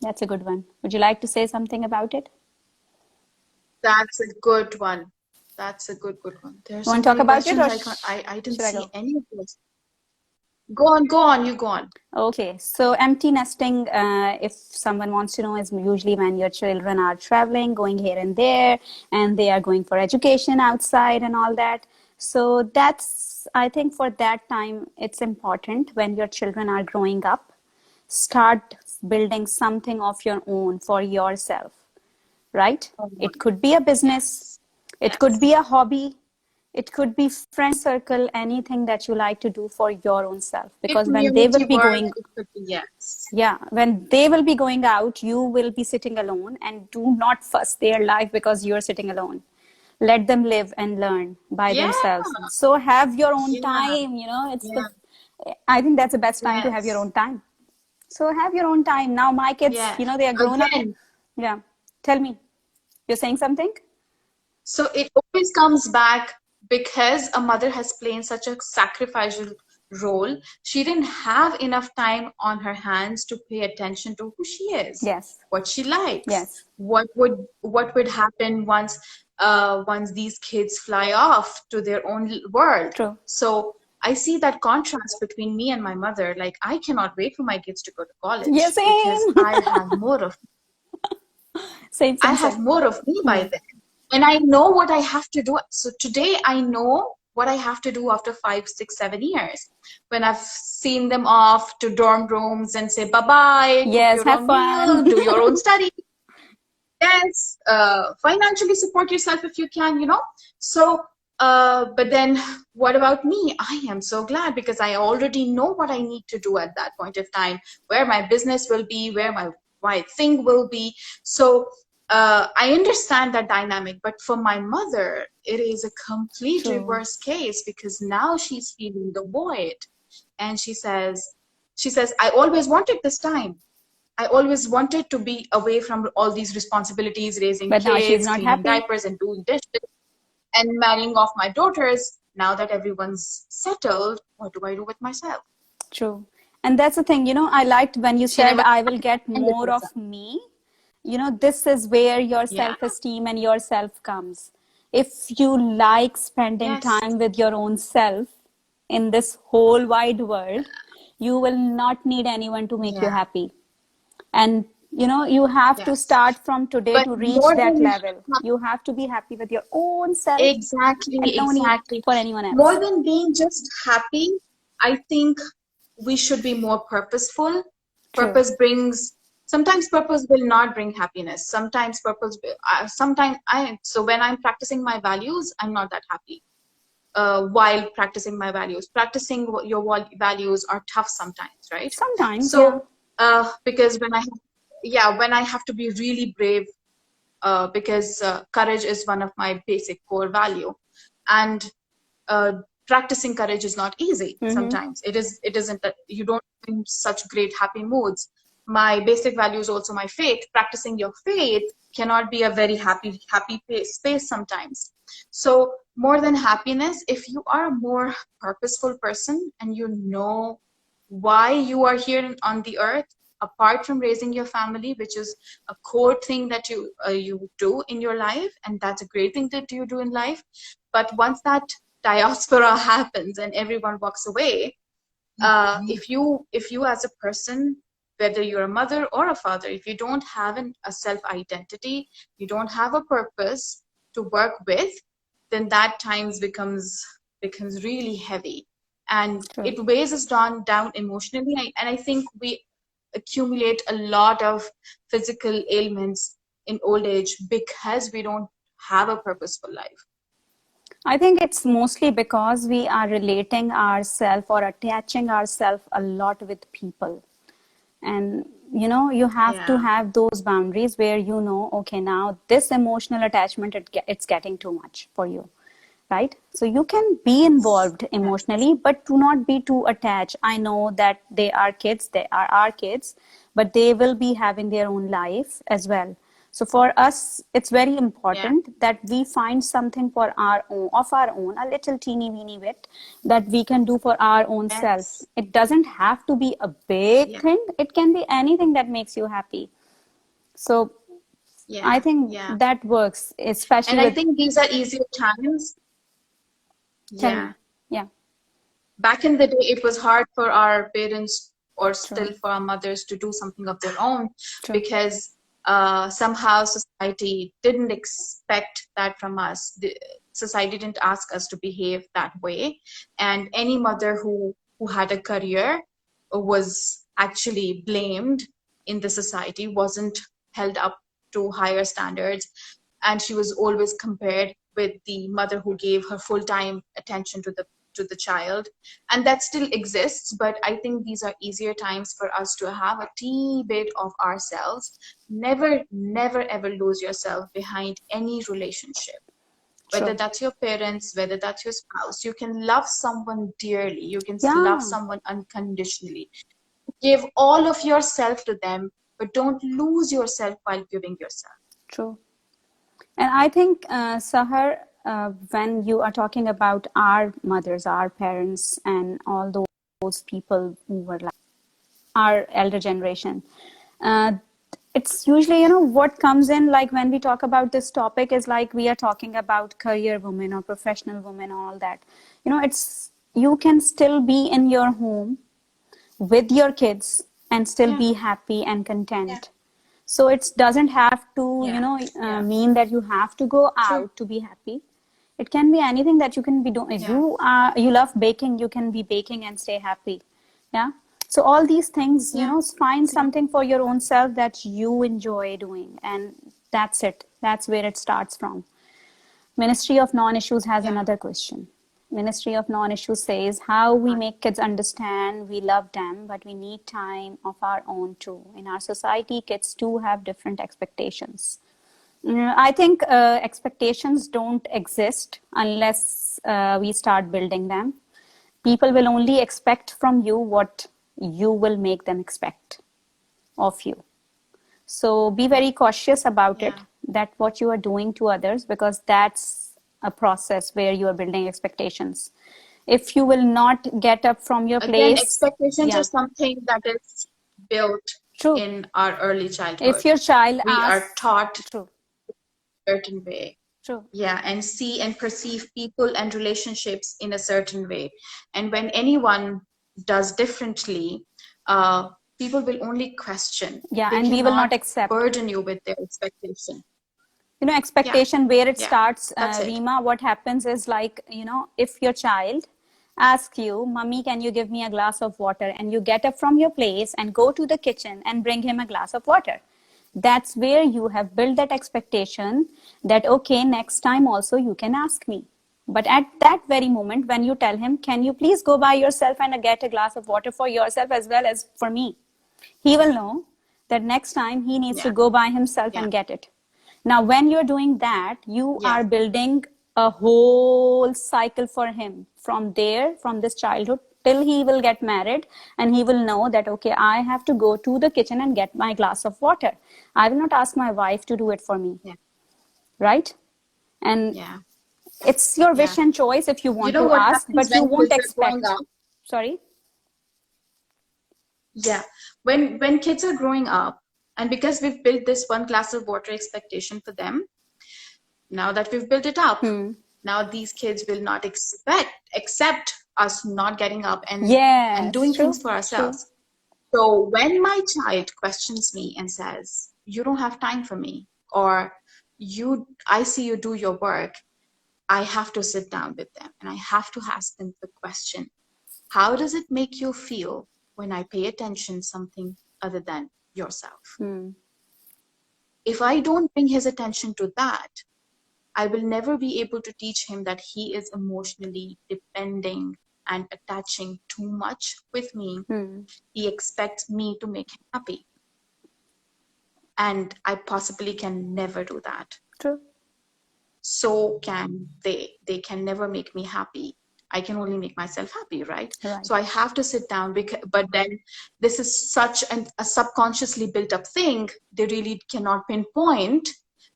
Speaker 2: That's a good one. Would you like to say something about it?
Speaker 1: That's a good one. That's a good one. There are
Speaker 2: You want
Speaker 1: so
Speaker 2: to talk
Speaker 1: many
Speaker 2: about it,
Speaker 1: questions.
Speaker 2: or
Speaker 1: I didn't
Speaker 2: should I
Speaker 1: see
Speaker 2: go?
Speaker 1: any of those. Go on, you go on.
Speaker 2: Okay, so empty nesting, if someone wants to know, is usually when your children are traveling, going here and there, and they are going for education outside and all that. So that's, I think, for that time, it's important when your children are growing up, start building something of your own for yourself, right?
Speaker 1: Oh,
Speaker 2: It could be a business,
Speaker 1: yes,
Speaker 2: it could be
Speaker 1: yes.
Speaker 2: a hobby, it could be friend circle, anything that you like to do for your own self.
Speaker 1: If
Speaker 2: Because when they will
Speaker 1: community
Speaker 2: be
Speaker 1: work,
Speaker 2: going,
Speaker 1: it could be yes.
Speaker 2: yeah, when they will be going out, you will be sitting alone, and do not fuss their life because you're sitting alone. Let them live and learn by
Speaker 1: Yeah,
Speaker 2: themselves. So have your own
Speaker 1: yeah,
Speaker 2: time, it's
Speaker 1: yeah,
Speaker 2: I think that's the best time to have your
Speaker 1: yes,
Speaker 2: own time. So have your own time. Now my kids,
Speaker 1: yeah.
Speaker 2: they are grown up.
Speaker 1: Again,
Speaker 2: Yeah. Tell me. You're saying something?
Speaker 1: so it always comes back because a mother has played such a sacrificial role. She didn't have enough time on her hands to pay attention to who she is,
Speaker 2: Yes.
Speaker 1: what she likes,
Speaker 2: Yes.
Speaker 1: what would happen once these kids fly off to their own world.
Speaker 2: True.
Speaker 1: So I see that contrast between me and my mother. Like I cannot wait for my kids to go to
Speaker 2: Yeah,
Speaker 1: college because
Speaker 2: same. Same,
Speaker 1: I
Speaker 2: same,
Speaker 1: have
Speaker 2: same.
Speaker 1: more of me by
Speaker 2: Hmm.
Speaker 1: then. And I know what I have to do. So today I know what I have to do after 5, 6, 7 years. When I've seen them off to dorm rooms and say bye-bye, cook
Speaker 2: Yes,
Speaker 1: your
Speaker 2: have
Speaker 1: own meal,
Speaker 2: fun.
Speaker 1: do your own study. Yes, financially support yourself if you can. So, but then what about me? I am so glad because I already know what I need to do at that point of time, where my business will be, where my thing will be. So, I understand that dynamic, but for my mother, it is a complete
Speaker 2: True.
Speaker 1: reverse case because now she's feeling the void, and she says, I always wanted this time. I always wanted to be away from all these responsibilities, raising
Speaker 2: But now she's
Speaker 1: kids,
Speaker 2: not
Speaker 1: cleaning
Speaker 2: happy.
Speaker 1: diapers, and doing dishes, and marrying off my daughters. Now that everyone's settled, what do I do with myself?
Speaker 2: True. And that's the thing, I liked when you
Speaker 1: She
Speaker 2: said,
Speaker 1: never
Speaker 2: I will get
Speaker 1: ended
Speaker 2: more of
Speaker 1: herself.
Speaker 2: me. This is where your
Speaker 1: Yeah,
Speaker 2: self-esteem and your self comes. If you like spending
Speaker 1: yes,
Speaker 2: time with your own self in this whole wide world, you will not need anyone to make you
Speaker 1: yeah,
Speaker 2: happy. And you have to
Speaker 1: yes.
Speaker 2: start from today
Speaker 1: But
Speaker 2: to reach
Speaker 1: more
Speaker 2: that
Speaker 1: than
Speaker 2: level. You have to be happy with your own self and
Speaker 1: exactly,
Speaker 2: no need
Speaker 1: exactly.
Speaker 2: for anyone
Speaker 1: More
Speaker 2: else.
Speaker 1: than being just happy, I think we should be more purposeful.
Speaker 2: True.
Speaker 1: Sometimes purpose will not bring happiness. So when I'm practicing my values, I'm not that happy. While practicing my values, practicing your values are tough sometimes, right?
Speaker 2: Sometimes, yeah.
Speaker 1: So, because when I have to be really brave because courage is one of my basic core value, and uh, practicing courage is not easy. Sometimes it isn't that you don't in such great happy moods. My basic value is also my faith. Practicing your faith cannot be a very happy space sometimes. So more than happiness, if you are a more purposeful person and you know why you are here on the earth, apart from raising your family, which is a core thing that you do in your life, and that's a great thing that you do in life. But once that diaspora happens and everyone walks away, if you as a person, whether you're a mother or a father, if you don't have a self identity, you don't have a purpose to work with, then that times becomes really heavy, and
Speaker 2: True.
Speaker 1: it weighs us down emotionally. And I think we accumulate a lot of physical ailments in old age because we don't have a purposeful life.
Speaker 2: I think it's mostly because we are relating ourselves or attaching ourselves a lot with people. And you have to
Speaker 1: Yeah.
Speaker 2: have those boundaries where okay, now this emotional attachment, it's getting too much for you, right? So you can be involved
Speaker 1: Yes.
Speaker 2: emotionally, but do not be too attached. I know that they are kids, they are our kids, but they will be having their own life as well. So for us, it's very
Speaker 1: Yeah.
Speaker 2: important that we find something for our own, of our own, a little teeny weeny bit that we can do for our own self.
Speaker 1: Yes.
Speaker 2: It doesn't have to be a big
Speaker 1: Yeah.
Speaker 2: thing. It can be anything that makes you happy. So I
Speaker 1: Yeah.
Speaker 2: think
Speaker 1: Yeah.
Speaker 2: that works, especially
Speaker 1: And I
Speaker 2: with,
Speaker 1: think these are easier times.
Speaker 2: tell me.
Speaker 1: Yeah.
Speaker 2: Yeah,
Speaker 1: Back in the day, it was hard for our parents, or
Speaker 2: true,
Speaker 1: still for our mothers, to do something of their own,
Speaker 2: true.
Speaker 1: because somehow society didn't expect that from us. Society didn't ask us to behave that way. And any mother who had a career was actually blamed in the society, wasn't held up to higher standards. And she was always compared with the mother who gave her full-time attention to the child. And that still exists, but I think these are easier times for us to have a teeny bit of ourselves. Never ever lose yourself behind any relationship, whether
Speaker 2: True.
Speaker 1: that's your parents, whether that's your spouse. You can love someone dearly, you can love
Speaker 2: Yeah,
Speaker 1: someone unconditionally, give all of yourself to them, but don't lose yourself while giving yourself.
Speaker 2: true. And I think, Sahar, when you are talking about our mothers, our parents, and all those people who were like our elder generation, uh, it's usually, what comes in, like when we talk about this topic, is like we are talking about career women or professional women, all that. It's, you can still be in your home with your kids and still
Speaker 1: Yeah.
Speaker 2: be happy and content. So it doesn't have to,
Speaker 1: Yeah. Yeah.
Speaker 2: mean that you have to go
Speaker 1: True.
Speaker 2: out to be happy. It can be anything that you can be doing.
Speaker 1: Yeah.
Speaker 2: You love baking, you can be baking and stay happy. Yeah. So all these things,
Speaker 1: Yeah.
Speaker 2: find
Speaker 1: Yeah.
Speaker 2: something for your own self that you enjoy doing, and that's it. That's where it starts from. Ministry of Non-Issues has
Speaker 1: Yeah.
Speaker 2: another question. Ministry of Non-Issues says how we make kids understand we love them, but we need time of our own too. In our society, kids too have different expectations. I think expectations don't exist unless we start building them. People will only expect from you what you will make them expect of you. So be very cautious about
Speaker 1: Yeah.
Speaker 2: it, that what you are doing to others, because that's a process where you are building expectations. If you will not get up from your
Speaker 1: Again,
Speaker 2: place,
Speaker 1: expectations are
Speaker 2: yeah,
Speaker 1: something that is built
Speaker 2: true.
Speaker 1: in our early
Speaker 2: If
Speaker 1: childhood.
Speaker 2: your child
Speaker 1: We are
Speaker 2: asks,
Speaker 1: taught
Speaker 2: true,
Speaker 1: a certain way.
Speaker 2: true,
Speaker 1: Yeah, and see and perceive people and relationships in a certain way. And when anyone does differently, people will only question.
Speaker 2: yeah,
Speaker 1: They
Speaker 2: and we will not
Speaker 1: cannot
Speaker 2: accept.
Speaker 1: burden you with their expectation. Yeah,
Speaker 2: Expectation where it
Speaker 1: yeah,
Speaker 2: starts,
Speaker 1: that's it.
Speaker 2: Rima, what happens is like, if your child asks you, Mummy, can you give me a glass of water? And you get up from your place and go to the kitchen and bring him a glass of water. That's where you have built that expectation that, okay, next time also you can ask me. But at that very moment, when you tell him, can you please go by yourself and get a glass of water for yourself as well as for me? He will know that next time he needs to
Speaker 1: Yeah,
Speaker 2: go by himself
Speaker 1: yeah,
Speaker 2: and get it. Now, when you're doing that, you
Speaker 1: Yeah.
Speaker 2: are building a whole cycle for him from there, from this childhood till he will get married, and he will know that, okay, I have to go to the kitchen and get my glass of water. I will not ask my wife to do it for me,
Speaker 1: Yeah.
Speaker 2: right? And
Speaker 1: Yeah.
Speaker 2: it's your
Speaker 1: Yeah.
Speaker 2: wish and choice if you
Speaker 1: You
Speaker 2: want
Speaker 1: know
Speaker 2: to
Speaker 1: what
Speaker 2: ask,
Speaker 1: happens
Speaker 2: but you
Speaker 1: when
Speaker 2: won't
Speaker 1: kids are growing
Speaker 2: expect.
Speaker 1: up?
Speaker 2: Sorry?
Speaker 1: Yeah. When kids are growing up, and because we've built this one glass of water expectation for them, now that we've built it up, now these kids will not accept us not getting up and
Speaker 2: Yes,
Speaker 1: doing things
Speaker 2: true,
Speaker 1: for
Speaker 2: true.
Speaker 1: ourselves. So when my child questions me and says, "You don't have time for me," or I see you do your work," I have to sit down with them and I have to ask them the question, how does it make you feel when I pay attention something other than yourself? If I don't bring his attention to that, I will never be able to teach him that he is emotionally depending and attaching too much with me. He expects me to make him happy. And I possibly can never do that.
Speaker 2: True.
Speaker 1: So can they. They can never make me happy. I can only make myself happy, right?
Speaker 2: Right.
Speaker 1: So I have to sit down, but then this is such a subconsciously built up thing, they really cannot pinpoint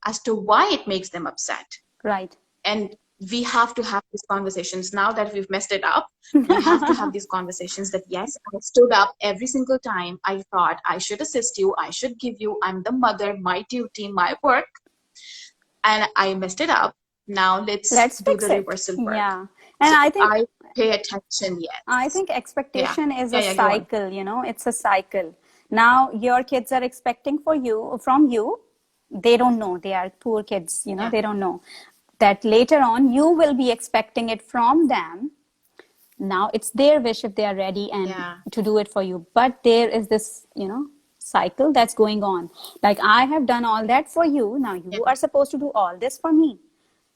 Speaker 1: as to why it makes them upset.
Speaker 2: Right.
Speaker 1: And we have to have these conversations. Now that we've messed it up, we have to have these conversations that, yes, I stood up every single time. I thought I should assist you. I should give you, I'm the mother, my duty, my work. And I messed it up. Now let's do
Speaker 2: fix
Speaker 1: the
Speaker 2: it.
Speaker 1: reversal work.
Speaker 2: Yeah. And
Speaker 1: So
Speaker 2: I think
Speaker 1: I pay attention,
Speaker 2: I
Speaker 1: yes.
Speaker 2: think
Speaker 1: Yeah.
Speaker 2: expectation is a
Speaker 1: Yeah, go on.
Speaker 2: cycle, it's a cycle. Now your kids are expecting from you. They don't know. They are poor kids,
Speaker 1: Yeah.
Speaker 2: they don't know that later on you will be expecting it from them. Now it's their wish if they are ready and
Speaker 1: Yeah.
Speaker 2: to do it for you. But there is this, cycle that's going on. Like, I have done all that for you. Now
Speaker 1: Yeah.
Speaker 2: you are supposed to do all this for me.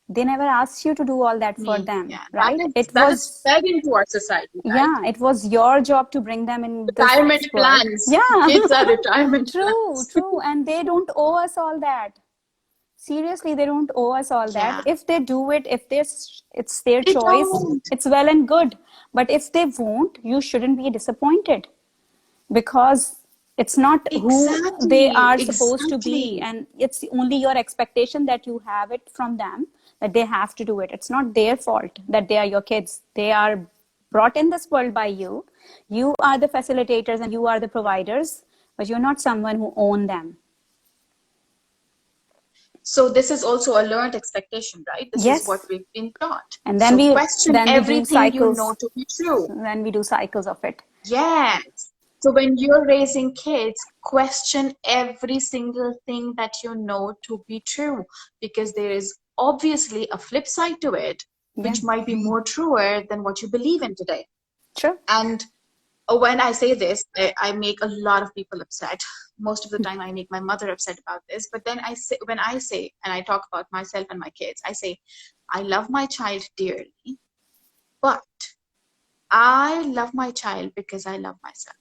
Speaker 2: They never asked you to do all that for
Speaker 1: Me.
Speaker 2: them,
Speaker 1: Yeah.
Speaker 2: right? It
Speaker 1: That is
Speaker 2: was,
Speaker 1: fed into our society, right?
Speaker 2: yeah, it was your job to bring them in this
Speaker 1: Retirement
Speaker 2: world.
Speaker 1: plans.
Speaker 2: Yeah.
Speaker 1: Kids are retirement
Speaker 2: True,
Speaker 1: plans.
Speaker 2: true. And they don't owe us all that. Seriously, they don't owe us all that.
Speaker 1: Yeah.
Speaker 2: If they do it, if it's their
Speaker 1: They
Speaker 2: choice,
Speaker 1: don't.
Speaker 2: it's well and good. But if they won't, you shouldn't be disappointed, because it's not who they
Speaker 1: Exactly.
Speaker 2: are supposed to be,
Speaker 1: Exactly.
Speaker 2: and it's only your expectation that you have it from them, that they have to do it. It's not their fault that they are your kids. They are brought in this world by you. You are the facilitators and you are the providers, but you're not someone who own them.
Speaker 1: So this is also a learned expectation, right? This is what
Speaker 2: Yes.
Speaker 1: we've been taught.
Speaker 2: And
Speaker 1: So question
Speaker 2: then we do
Speaker 1: everything you
Speaker 2: cycles.
Speaker 1: know to be true.
Speaker 2: Then we do cycles of it.
Speaker 1: Yes. So when you're raising kids, question every single thing that you know to be true, because there is obviously a flip side to it, which
Speaker 2: Yeah.
Speaker 1: might be more truer than what you believe in today.
Speaker 2: Sure.
Speaker 1: And when I say this, I make a lot of people upset. Most of the time I make my mother upset about this. But then when I say, and I talk about myself and my kids, I say, I love my child dearly, but I love my child because I love myself.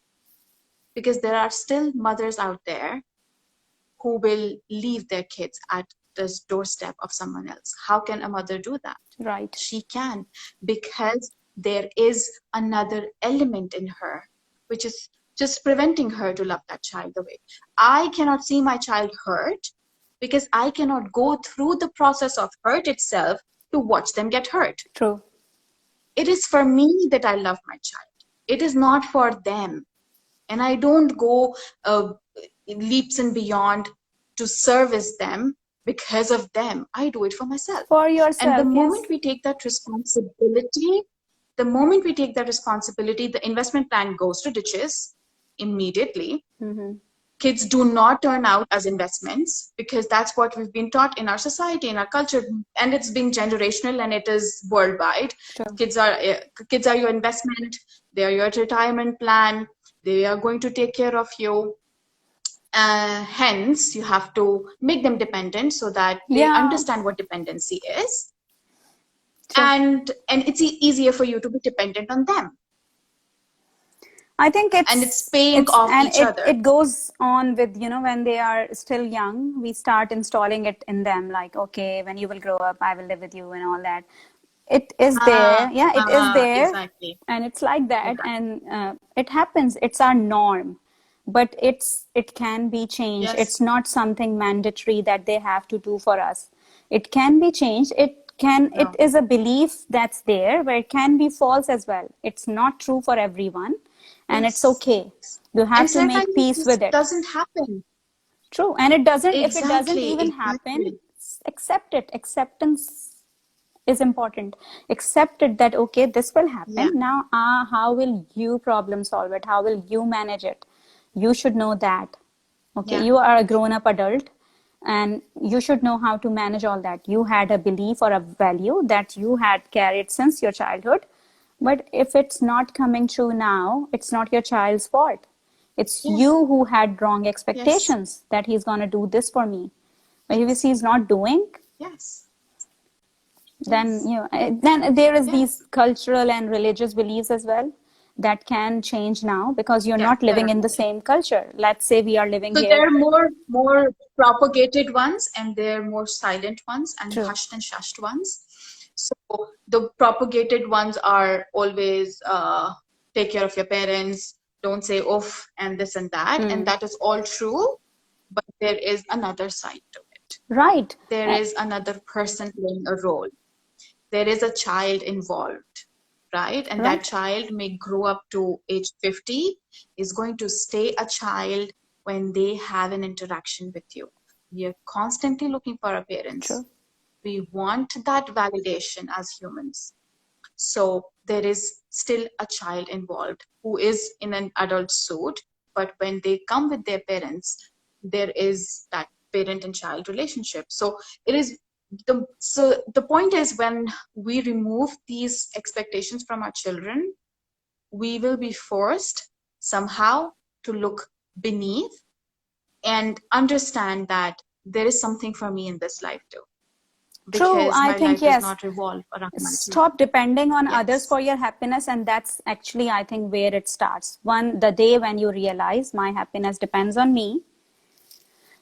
Speaker 1: Because there are still mothers out there who will leave their kids at the doorstep of someone else. How can a mother do that?
Speaker 2: Right.
Speaker 1: She can, because there is another element in her, which is just preventing her to love that child the way. I cannot see my child hurt because I cannot go through the process of hurt itself to watch them get hurt.
Speaker 2: True.
Speaker 1: It is for me that I love my child. It is not for them. And I don't go leaps and beyond to service them because of them. I do it for myself.
Speaker 2: For
Speaker 1: And the
Speaker 2: yourself, yes.
Speaker 1: moment we take that responsibility, the investment plan goes to ditches immediately. Kids do not turn out as investments, because that's what we've been taught in our society, in our culture, and it's been generational and it is worldwide.
Speaker 2: Sure.
Speaker 1: Kids are your investment. They are your retirement plan. They are going to take care of you. Hence, you have to make them dependent so that they understand what dependency is. True. And it's easier for you to be dependent on them.
Speaker 2: I think
Speaker 1: and it's paying off
Speaker 2: and
Speaker 1: each other.
Speaker 2: it goes on with, when they are still young, we start installing it in them, like, okay, when you will grow up, I will live with you and all that. It is there. Yeah, it is there.
Speaker 1: Exactly.
Speaker 2: And it's like that.
Speaker 1: Yeah.
Speaker 2: And it happens. It's our norm. But it can be changed.
Speaker 1: Yes.
Speaker 2: It's not something mandatory that they have to do for us. It can be changed. It
Speaker 1: No.
Speaker 2: is a belief that's there, where it can be false as well. It's not true for everyone, and it's
Speaker 1: Yes.
Speaker 2: okay. You
Speaker 1: And
Speaker 2: have to make
Speaker 1: sometimes
Speaker 2: peace
Speaker 1: this
Speaker 2: with it.
Speaker 1: doesn't happen.
Speaker 2: True. And if it doesn't
Speaker 1: Exactly.
Speaker 2: even happen,
Speaker 1: Exactly.
Speaker 2: accept it. Acceptance is important. Accept it, that okay, this will
Speaker 1: Yeah.
Speaker 2: happen. Now, how will you problem solve it? How will you manage it? You should know that. Okay,
Speaker 1: Yeah.
Speaker 2: you are a grown up adult, and you should know how to manage all that. You had a belief or a value that you had carried since your childhood. But if it's not coming true now, it's not your child's fault. It's
Speaker 1: Yes.
Speaker 2: you who had wrong
Speaker 1: Yes.
Speaker 2: expectations that he's going to do this for me. But if he's not doing,
Speaker 1: Yes.
Speaker 2: then
Speaker 1: Yes.
Speaker 2: then there is these
Speaker 1: Yes.
Speaker 2: cultural and religious beliefs as well that can change now, because you're
Speaker 1: Yes.
Speaker 2: not
Speaker 1: There
Speaker 2: living
Speaker 1: are
Speaker 2: in the
Speaker 1: more.
Speaker 2: same culture. Let's say we are living
Speaker 1: So
Speaker 2: here.
Speaker 1: there are more propagated ones, and there are more silent ones and
Speaker 2: True.
Speaker 1: hushed and shushed ones. So the propagated ones are always take care of your parents, don't say oof and this and that, and
Speaker 2: Hmm.
Speaker 1: that is all true. But there is another side to it.
Speaker 2: Right.
Speaker 1: There is another person playing a role. There is a child involved, right? And that
Speaker 2: Right.
Speaker 1: child may grow up to age 50, is going to stay a child when they have an interaction with you. We are constantly looking for our parents.
Speaker 2: True.
Speaker 1: We want that validation as humans. So there is still a child involved who is in an adult suit, but when they come with their parents, there is that parent and child relationship. So it is the point is, when we remove these expectations from our children, we will be forced somehow to look beneath and understand that there is something for me in this life too,
Speaker 2: True.
Speaker 1: because
Speaker 2: I
Speaker 1: my
Speaker 2: think,
Speaker 1: life does
Speaker 2: yes.
Speaker 1: not revolve around my children.
Speaker 2: Stop depending on others
Speaker 1: Yes.
Speaker 2: for your happiness, and that's actually, I think, where it starts. The day when you realize my happiness depends on me,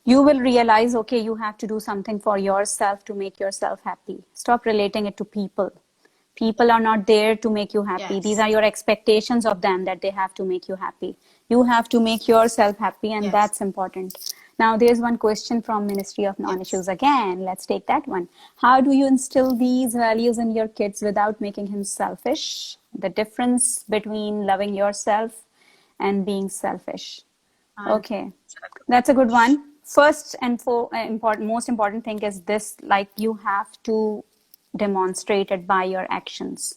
Speaker 2: you will realize, okay, you have to do something for yourself to make yourself happy. Stop relating it to people. People are not there to make you happy. These
Speaker 1: Yes.
Speaker 2: are your expectations of them, that they have to make you happy. You have to make yourself happy, and
Speaker 1: Yes.
Speaker 2: that's important. Now, there's one question from Ministry of
Speaker 1: Yes.
Speaker 2: Non-Issues again. Let's take that one. How do you instill these values in your kids without making him selfish? The difference between loving yourself and being selfish.
Speaker 1: And
Speaker 2: Okay, that's a good one. First and most important thing is this: like, you have to demonstrate it by your actions.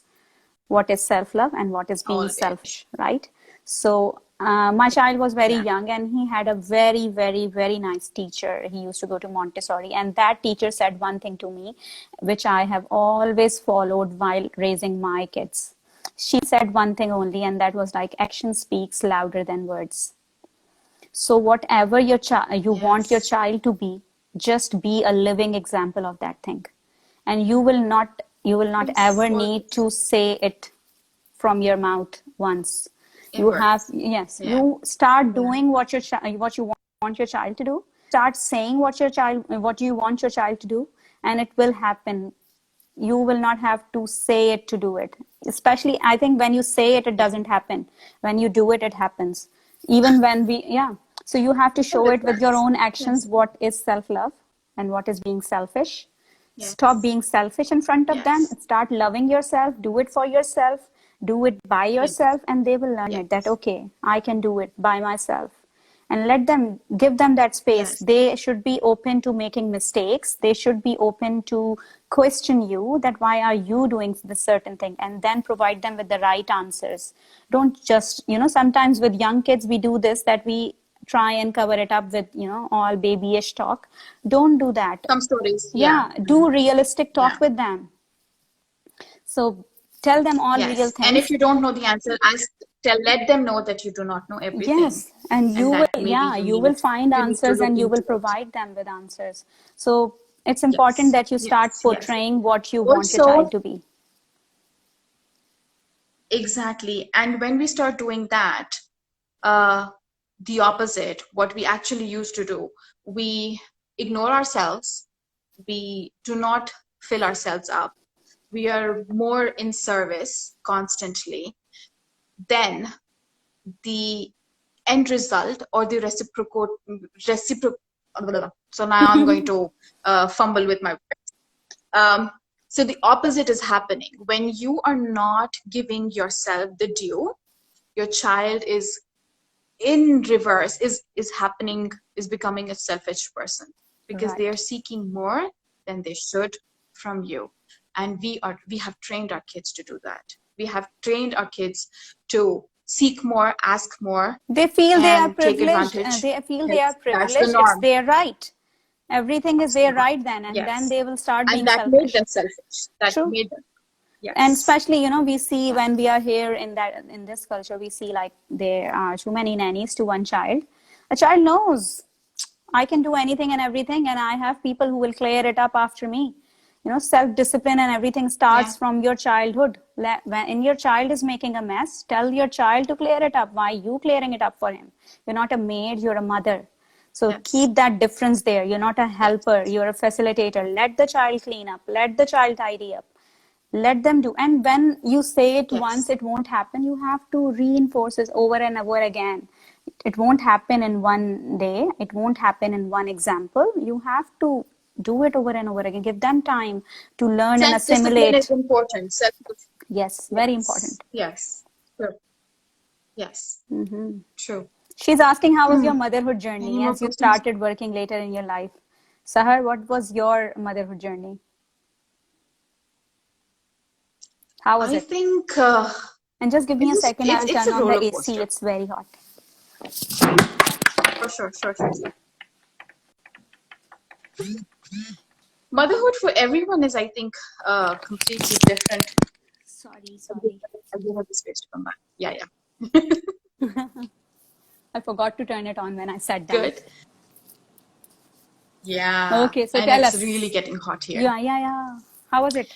Speaker 2: What is self-love and what is being
Speaker 1: always.
Speaker 2: selfish, right? So, my child was very
Speaker 1: Yeah.
Speaker 2: young, and he had a very, very, very nice teacher. He used to go to Montessori, and that teacher said one thing to me, which I have always followed while raising my kids. She said one thing only, and that was like, action speaks louder than words. So whatever you want your
Speaker 1: Yes.
Speaker 2: child to be, just be a living example of that thing. And you will not
Speaker 1: Yes.
Speaker 2: ever need
Speaker 1: Always.
Speaker 2: to say it from your mouth once.
Speaker 1: In
Speaker 2: You have,
Speaker 1: words.
Speaker 2: yes,
Speaker 1: Yeah.
Speaker 2: you start
Speaker 1: Yeah.
Speaker 2: doing what you want your child to do. Start saying what you want your child to do, and it will happen. You will not have to say it to do it. Especially, I think, when you say it, it
Speaker 1: Yeah.
Speaker 2: doesn't happen. When you do it, it happens. Even when yeah. So you have to
Speaker 1: The
Speaker 2: show it with your
Speaker 1: difference.
Speaker 2: own actions,
Speaker 1: Yes.
Speaker 2: what is self-love and what is being selfish. Stop
Speaker 1: Yes.
Speaker 2: being selfish in front of them.
Speaker 1: Yes.
Speaker 2: Start loving yourself. Do it for yourself. Do it by
Speaker 1: Yes.
Speaker 2: yourself, and they will learn it, that
Speaker 1: Yes.
Speaker 2: okay, I can do it by myself. And give them that space.
Speaker 1: Yes.
Speaker 2: They should be open to making mistakes. They should be open to question you, that why are you doing this certain thing, and then provide them with the right answers. Don't just, sometimes with young kids we do this, that we try and cover it up with, all babyish talk. Don't do that.
Speaker 1: Some stories. Yeah.
Speaker 2: Yeah, do realistic
Speaker 1: Yeah.
Speaker 2: talk with them. So tell them all real
Speaker 1: Yes. And if
Speaker 2: things.
Speaker 1: you don't know the answer, let them know that you do not know everything,
Speaker 2: Yes, and
Speaker 1: and
Speaker 2: you will,
Speaker 1: that maybe
Speaker 2: yeah, you will find
Speaker 1: you need to
Speaker 2: answers,
Speaker 1: look
Speaker 2: and you will
Speaker 1: into it.
Speaker 2: provide them with answers. So it's important
Speaker 1: Yes.
Speaker 2: that you start
Speaker 1: Yes. Yes.
Speaker 2: portraying what you want your child
Speaker 1: Also,
Speaker 2: to be.
Speaker 1: exactly. And when we start doing that, uh, the opposite, what we actually used to do. We ignore ourselves. We do not fill ourselves up. We are more in service constantly. Then the end result, or the reciprocal, so now I'm going to fumble with my words. So the opposite is happening. When you are not giving yourself the due, your child is in reverse, is becoming a selfish person, because they are
Speaker 2: Right.
Speaker 1: seeking more than they should from you. And we have trained our kids to do that. We have trained our kids to seek more, ask more,
Speaker 2: They feel they are
Speaker 1: and take
Speaker 2: privileged.
Speaker 1: advantage.
Speaker 2: They feel they are
Speaker 1: That's the
Speaker 2: privileged. It's
Speaker 1: norm.
Speaker 2: their right. Everything is
Speaker 1: That's the
Speaker 2: their
Speaker 1: norm.
Speaker 2: right then, and then
Speaker 1: Yes.
Speaker 2: they will start
Speaker 1: And
Speaker 2: being
Speaker 1: that made
Speaker 2: selfish.
Speaker 1: them selfish. That
Speaker 2: True.
Speaker 1: made them.
Speaker 2: And
Speaker 1: Yes.
Speaker 2: especially, we see when we are here in this culture, we see like there are too many nannies to one child. A child knows I can do anything and everything, and I have people who will clear it up after me. Self-discipline and everything
Speaker 1: Yeah.
Speaker 2: starts from your childhood. When your child is making a mess, tell your child to clear it up. Why you clearing it up for him? You're not a maid, you're a mother. So
Speaker 1: Yes.
Speaker 2: keep that difference there. You're not a
Speaker 1: Yes.
Speaker 2: helper, you're a facilitator. Let the child clean up, let the child tidy up, let them do. And when you say it once,
Speaker 1: Yes.
Speaker 2: it won't happen. You have to reinforce it over and over again. It won't happen in one day, it won't happen in one example. You have to do it over and over again. Give them time to learn and
Speaker 1: Self-discipline is
Speaker 2: assimilate.
Speaker 1: important.
Speaker 2: Yes, very
Speaker 1: Yes.
Speaker 2: important.
Speaker 1: Yes. True. Yes. True.
Speaker 2: She's asking, how was your
Speaker 1: Hmm.
Speaker 2: motherhood
Speaker 1: Any
Speaker 2: journey
Speaker 1: more
Speaker 2: as you
Speaker 1: questions?
Speaker 2: started working later in your life? Sahar, what was your motherhood journey? How was
Speaker 1: I
Speaker 2: it?
Speaker 1: think
Speaker 2: And just give me a second, I'll
Speaker 1: it's
Speaker 2: turn
Speaker 1: a
Speaker 2: on the
Speaker 1: roller
Speaker 2: AC.
Speaker 1: coaster.
Speaker 2: It's very hot.
Speaker 1: For sure, sure, sure, sure. Motherhood for everyone is, I think, completely different.
Speaker 2: Sorry,
Speaker 1: I
Speaker 2: sorry.
Speaker 1: give her the space to come back. Yeah, yeah.
Speaker 2: I forgot to turn it on when I sat down.
Speaker 1: Good. Yeah,
Speaker 2: Okay, so
Speaker 1: and
Speaker 2: tell
Speaker 1: it's really
Speaker 2: us.
Speaker 1: getting hot here.
Speaker 2: Yeah, yeah, yeah. How was it?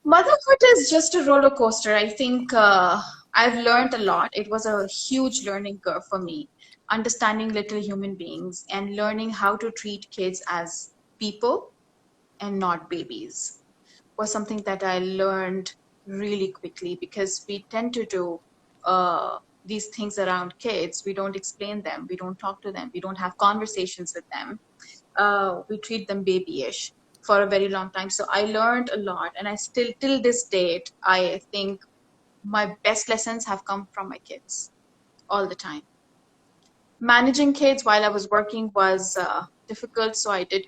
Speaker 1: Motherhood is just a roller coaster. I think I've learned a lot. It was a huge learning curve for me, understanding little human beings and learning how to treat kids as people and not babies was something that I learned really quickly, because we tend to do these things around kids. We don't explain them. We don't talk to them. We don't have conversations with them. We treat them babyish for a very long time. So I learned a lot, and I still, till this date, I think my best lessons have come from my kids all the time. Managing kids while I was working was difficult, so I did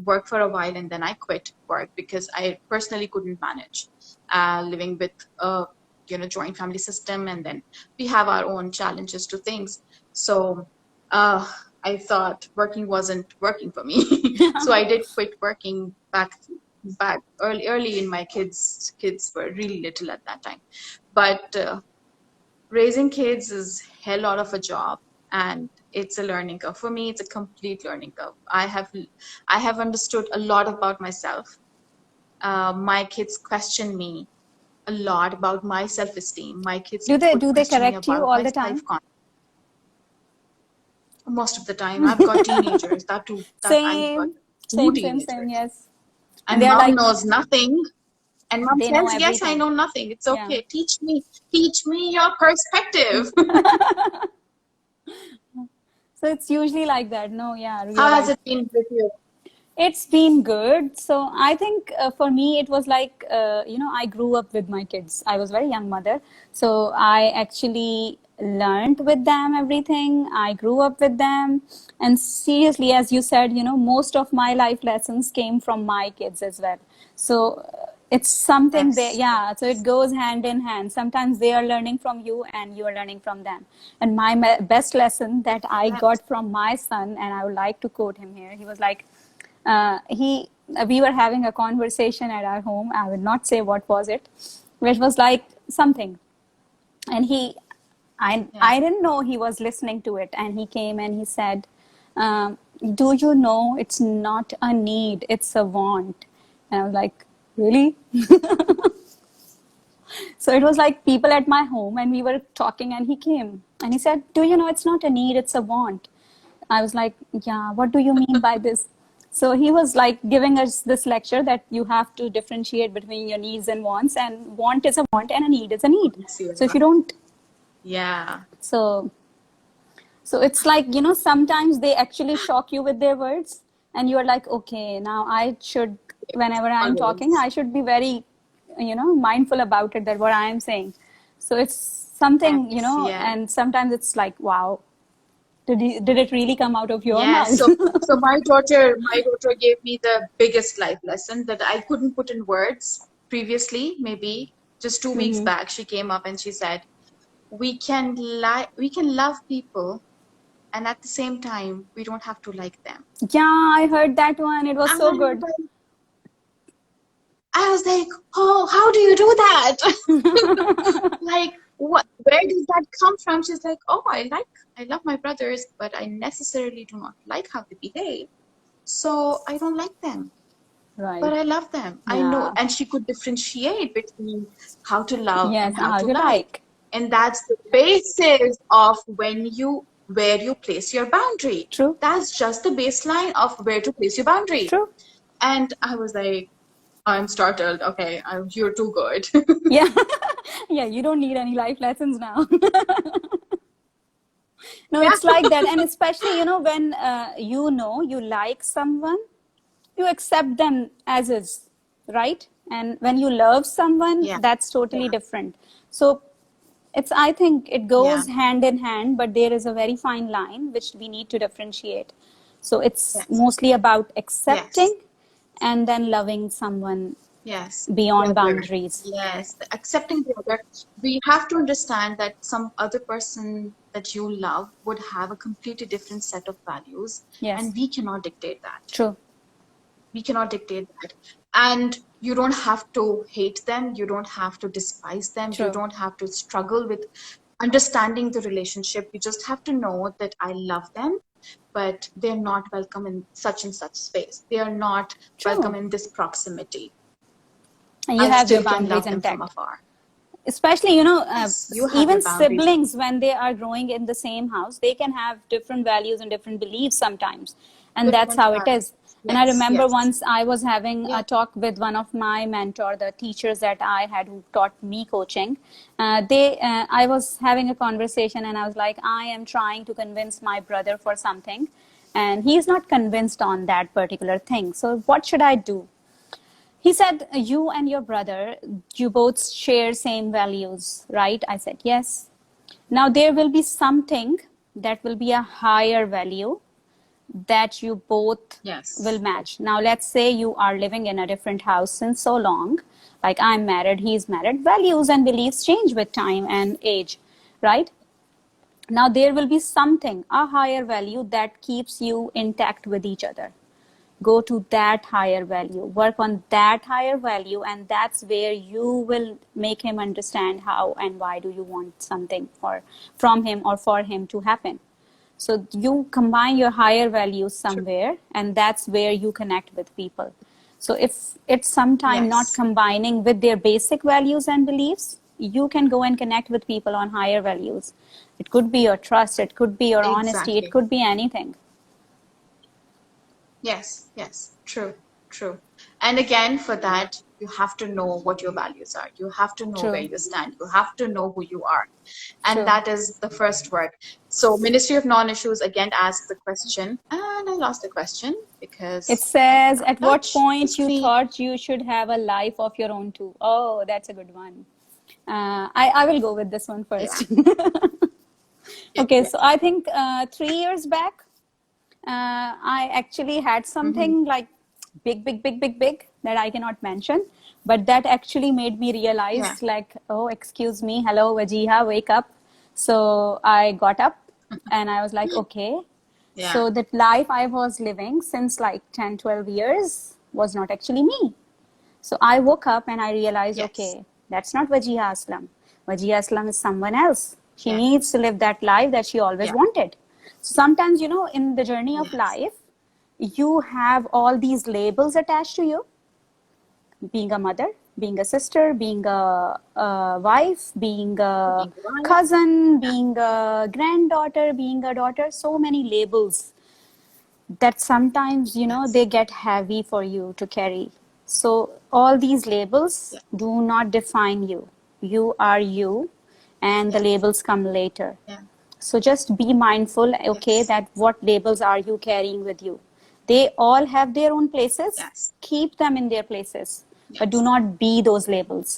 Speaker 1: work for a while, and then I quit work because I personally couldn't manage living with a joint family system, and then we have our own challenges to things. So uh, I thought working wasn't working for me, so I did quit working back early in my kids were really little at that time, but raising kids is hell lot of a job, and it's a learning curve. For me, it's a complete learning curve. I have understood a lot about myself. My kids question me a lot about my self-esteem. My kids would
Speaker 2: Do they
Speaker 1: question me
Speaker 2: correct you
Speaker 1: about
Speaker 2: all
Speaker 1: my
Speaker 2: the time?
Speaker 1: self-confidence. Most of the time, I've got teenagers, that I've got
Speaker 2: Same,
Speaker 1: two
Speaker 2: same.
Speaker 1: teenagers,
Speaker 2: Yes, and
Speaker 1: and
Speaker 2: they are
Speaker 1: mom
Speaker 2: like,
Speaker 1: knows nothing. And mom
Speaker 2: they know
Speaker 1: says, yes, I
Speaker 2: everything.
Speaker 1: know nothing. It's
Speaker 2: Yeah.
Speaker 1: okay. Teach me your perspective.
Speaker 2: So it's usually like that. No, yeah, you're
Speaker 1: How has
Speaker 2: right.
Speaker 1: it been with you?
Speaker 2: It's been good. So I think for me, it was like, I grew up with my kids. I was very young mother. So I actually learned with them everything. I grew up with them. And seriously, as you said, most of my life lessons came from my kids as well. So it's something that,
Speaker 1: Yes.
Speaker 2: yeah, so it goes hand in hand. Sometimes they are learning from you and you are learning from them. And my best lesson that I
Speaker 1: Yes.
Speaker 2: got from my son, and I would like to quote him here, he was like, he we were having a conversation at our home. I will not say what was it, which was like something, and
Speaker 1: Yeah.
Speaker 2: I didn't know he was listening to it, and he came and he said, "Do you know it's not a need, it's a want?" And I was like, "Really?" So it was like people at my home, and we were talking, and he came and he said, "Do you know it's not a need, it's a want?" I was like, "Yeah, what do you mean by this?" So he was like giving us this lecture that you have to differentiate between your needs and wants, and want is a want and a need is a need. So if you don't,
Speaker 1: Yeah.
Speaker 2: so so it's like, sometimes they actually shock you with their words, and you're like, okay, now I should, whenever I'm talking,
Speaker 1: Always.
Speaker 2: I should be very, mindful about it, that what I am saying. So it's something,
Speaker 1: Yes, yes.
Speaker 2: and sometimes it's like, wow, did it really come out of your
Speaker 1: Yes.
Speaker 2: mouth?
Speaker 1: So my daughter gave me the biggest life lesson that I couldn't put in words previously. Maybe just 2 weeks
Speaker 2: Hmm.
Speaker 1: back, she came up and she said, we can love people, and at the same time, we don't have to like them.
Speaker 2: Yeah, I heard that one. It was
Speaker 1: And
Speaker 2: so good.
Speaker 1: I was like, oh, how do you do that? Like, what? Where does that come from? She's like, oh, I love my brothers, but I necessarily do not like how they behave. So I don't like them, but
Speaker 2: Right.
Speaker 1: I love them. I know.
Speaker 2: Yeah.
Speaker 1: And she could differentiate between how to love
Speaker 2: Yes,
Speaker 1: and
Speaker 2: and
Speaker 1: how
Speaker 2: how
Speaker 1: to
Speaker 2: to
Speaker 1: like.
Speaker 2: like.
Speaker 1: And that's the basis of where you place your boundary.
Speaker 2: True.
Speaker 1: That's just the baseline of where to place your boundary.
Speaker 2: True.
Speaker 1: And I was like, I'm startled. Okay, you're too good.
Speaker 2: Yeah. Yeah, you don't need any life lessons now. No,
Speaker 1: Yeah.
Speaker 2: it's like that. And especially, when you like someone, you accept them as is, right? And when you love someone,
Speaker 1: Yeah.
Speaker 2: that's totally
Speaker 1: Yeah.
Speaker 2: different. So I think it
Speaker 1: Yeah.
Speaker 2: goes hand in hand, but there is a very fine line which we need to differentiate. So it's
Speaker 1: Yes.
Speaker 2: mostly about
Speaker 1: Yes.
Speaker 2: accepting and then loving someone
Speaker 1: Yes. The
Speaker 2: beyond
Speaker 1: other.
Speaker 2: boundaries.
Speaker 1: Yes. Accepting the other. We have to understand that some other person that you love would have a completely different set of values, and
Speaker 2: Yes,
Speaker 1: we cannot dictate that.
Speaker 2: true,
Speaker 1: We cannot dictate that. And you don't have to hate them. You don't have to despise them. You
Speaker 2: true,
Speaker 1: don't have to struggle with understanding the relationship. You just have to know that I love them, but they're not welcome in such and such space. They are not welcome
Speaker 2: true.
Speaker 1: in this proximity.
Speaker 2: And you
Speaker 1: I
Speaker 2: have your
Speaker 1: still can
Speaker 2: boundaries
Speaker 1: love them from
Speaker 2: intact.
Speaker 1: afar.
Speaker 2: Especially,
Speaker 1: Yes, you have your
Speaker 2: even
Speaker 1: boundaries.
Speaker 2: siblings, when they are growing in the same house, they can have different values and different beliefs sometimes. And that's
Speaker 1: Different
Speaker 2: how it is.
Speaker 1: values.
Speaker 2: And I
Speaker 1: Yes,
Speaker 2: remember
Speaker 1: yes.
Speaker 2: once I was having
Speaker 1: Yeah,
Speaker 2: a talk with one of my mentor, the teachers that I had who taught me coaching. I was having a conversation, and I was like, I am trying to convince my brother for something, and he's not convinced on that particular thing. So what should I do? He said, you and your brother, you both share same values, right? I said, yes. Now there will be something that will be a higher value that you both will
Speaker 1: yes,
Speaker 2: match. Now let's say you are living in a different house since so long, like I'm married, he's married. Values and beliefs change with time and age, right? Now there will be something, a higher value that keeps you intact with each other. Go to that higher value, work on that higher value, and that's where you will make him understand how and why do you want something for from him or for him to happen. So you combine your higher values
Speaker 1: true.
Speaker 2: somewhere, and that's where you connect with people. So if it's sometime not
Speaker 1: Yes,
Speaker 2: combining with their basic values and beliefs, you can go and connect with people on higher values. It could be your trust, it could be your honesty, it
Speaker 1: exactly.
Speaker 2: could be anything.
Speaker 1: Yes, yes, true, true. And again, for that, you have to know what your values are. You have to know where
Speaker 2: True,
Speaker 1: you stand. You have to know who you are. And
Speaker 2: true.
Speaker 1: that is the first work. So, Ministry of Non-Issues again asked the question, and I lost the question
Speaker 2: It
Speaker 1: because I
Speaker 2: says,
Speaker 1: cannot
Speaker 2: at what
Speaker 1: touch the
Speaker 2: point you
Speaker 1: screen.
Speaker 2: thought you should have a life of your own too? Oh, that's a good one. I will go with this one
Speaker 1: Yeah,
Speaker 2: first.
Speaker 1: yeah,
Speaker 2: Okay,
Speaker 1: yeah.
Speaker 2: so I think 3 years back, I actually had
Speaker 1: Mm-hmm.
Speaker 2: something like big that I cannot mention, but that actually made me
Speaker 1: Yeah,
Speaker 2: realize, like, oh, excuse me, hello, Wajiha, wake up. So I got up and I was like, okay.
Speaker 1: yeah,
Speaker 2: So that life I was living since like 10, 12 years was not actually me. So I woke up and I realized,
Speaker 1: yes,
Speaker 2: okay, that's not Wajiha Aslam. Wajiha Aslam is someone else. She
Speaker 1: yeah,
Speaker 2: needs to live that life that she always
Speaker 1: yeah,
Speaker 2: wanted. So sometimes, in the journey of
Speaker 1: yes,
Speaker 2: life, you have all these labels attached to you: being a mother, being a sister, being a wife, being a
Speaker 1: Being a wife.
Speaker 2: cousin,
Speaker 1: Yeah.
Speaker 2: being a granddaughter, being a daughter, so many labels that sometimes,
Speaker 1: Yes.
Speaker 2: they get heavy for you to carry. So all these labels
Speaker 1: Yeah.
Speaker 2: do not define you. You are you, and the
Speaker 1: Yes.
Speaker 2: labels come later.
Speaker 1: Yeah.
Speaker 2: So just be mindful, okay,
Speaker 1: Yes.
Speaker 2: that what labels are you carrying with you? They all have their own places.
Speaker 1: Yes.
Speaker 2: Keep them in their places, but do
Speaker 1: Yes.
Speaker 2: not be those labels.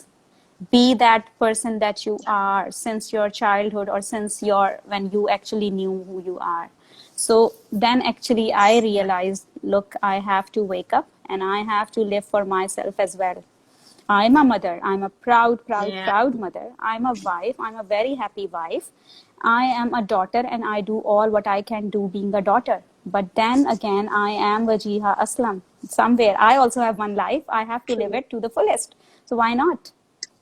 Speaker 2: Be that person that you
Speaker 1: Yeah.
Speaker 2: are since your childhood, or since your when you actually knew who you are. So then actually I
Speaker 1: Yeah.
Speaker 2: realized, look, I have to wake up and I have to live for myself as well. I'm a mother. I'm a proud, proud,
Speaker 1: Yeah.
Speaker 2: proud mother. I'm a wife. I'm a very happy wife. I am a daughter, and I do all what I can do being a daughter. But then again, I am Wajiha Aslam. Somewhere, I also have one life. I have to live
Speaker 1: True.
Speaker 2: it to the fullest. So why not?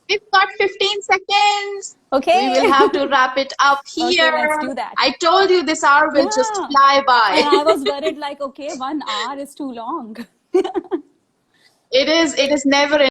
Speaker 1: We've got 15 seconds. We will
Speaker 2: Okay.
Speaker 1: have to wrap it up
Speaker 2: Okay,
Speaker 1: here.
Speaker 2: let's do that.
Speaker 1: I told you this hour will just
Speaker 2: Yeah.
Speaker 1: fly by.
Speaker 2: And I was worried, like, okay, 1 hour is too long.
Speaker 1: It is never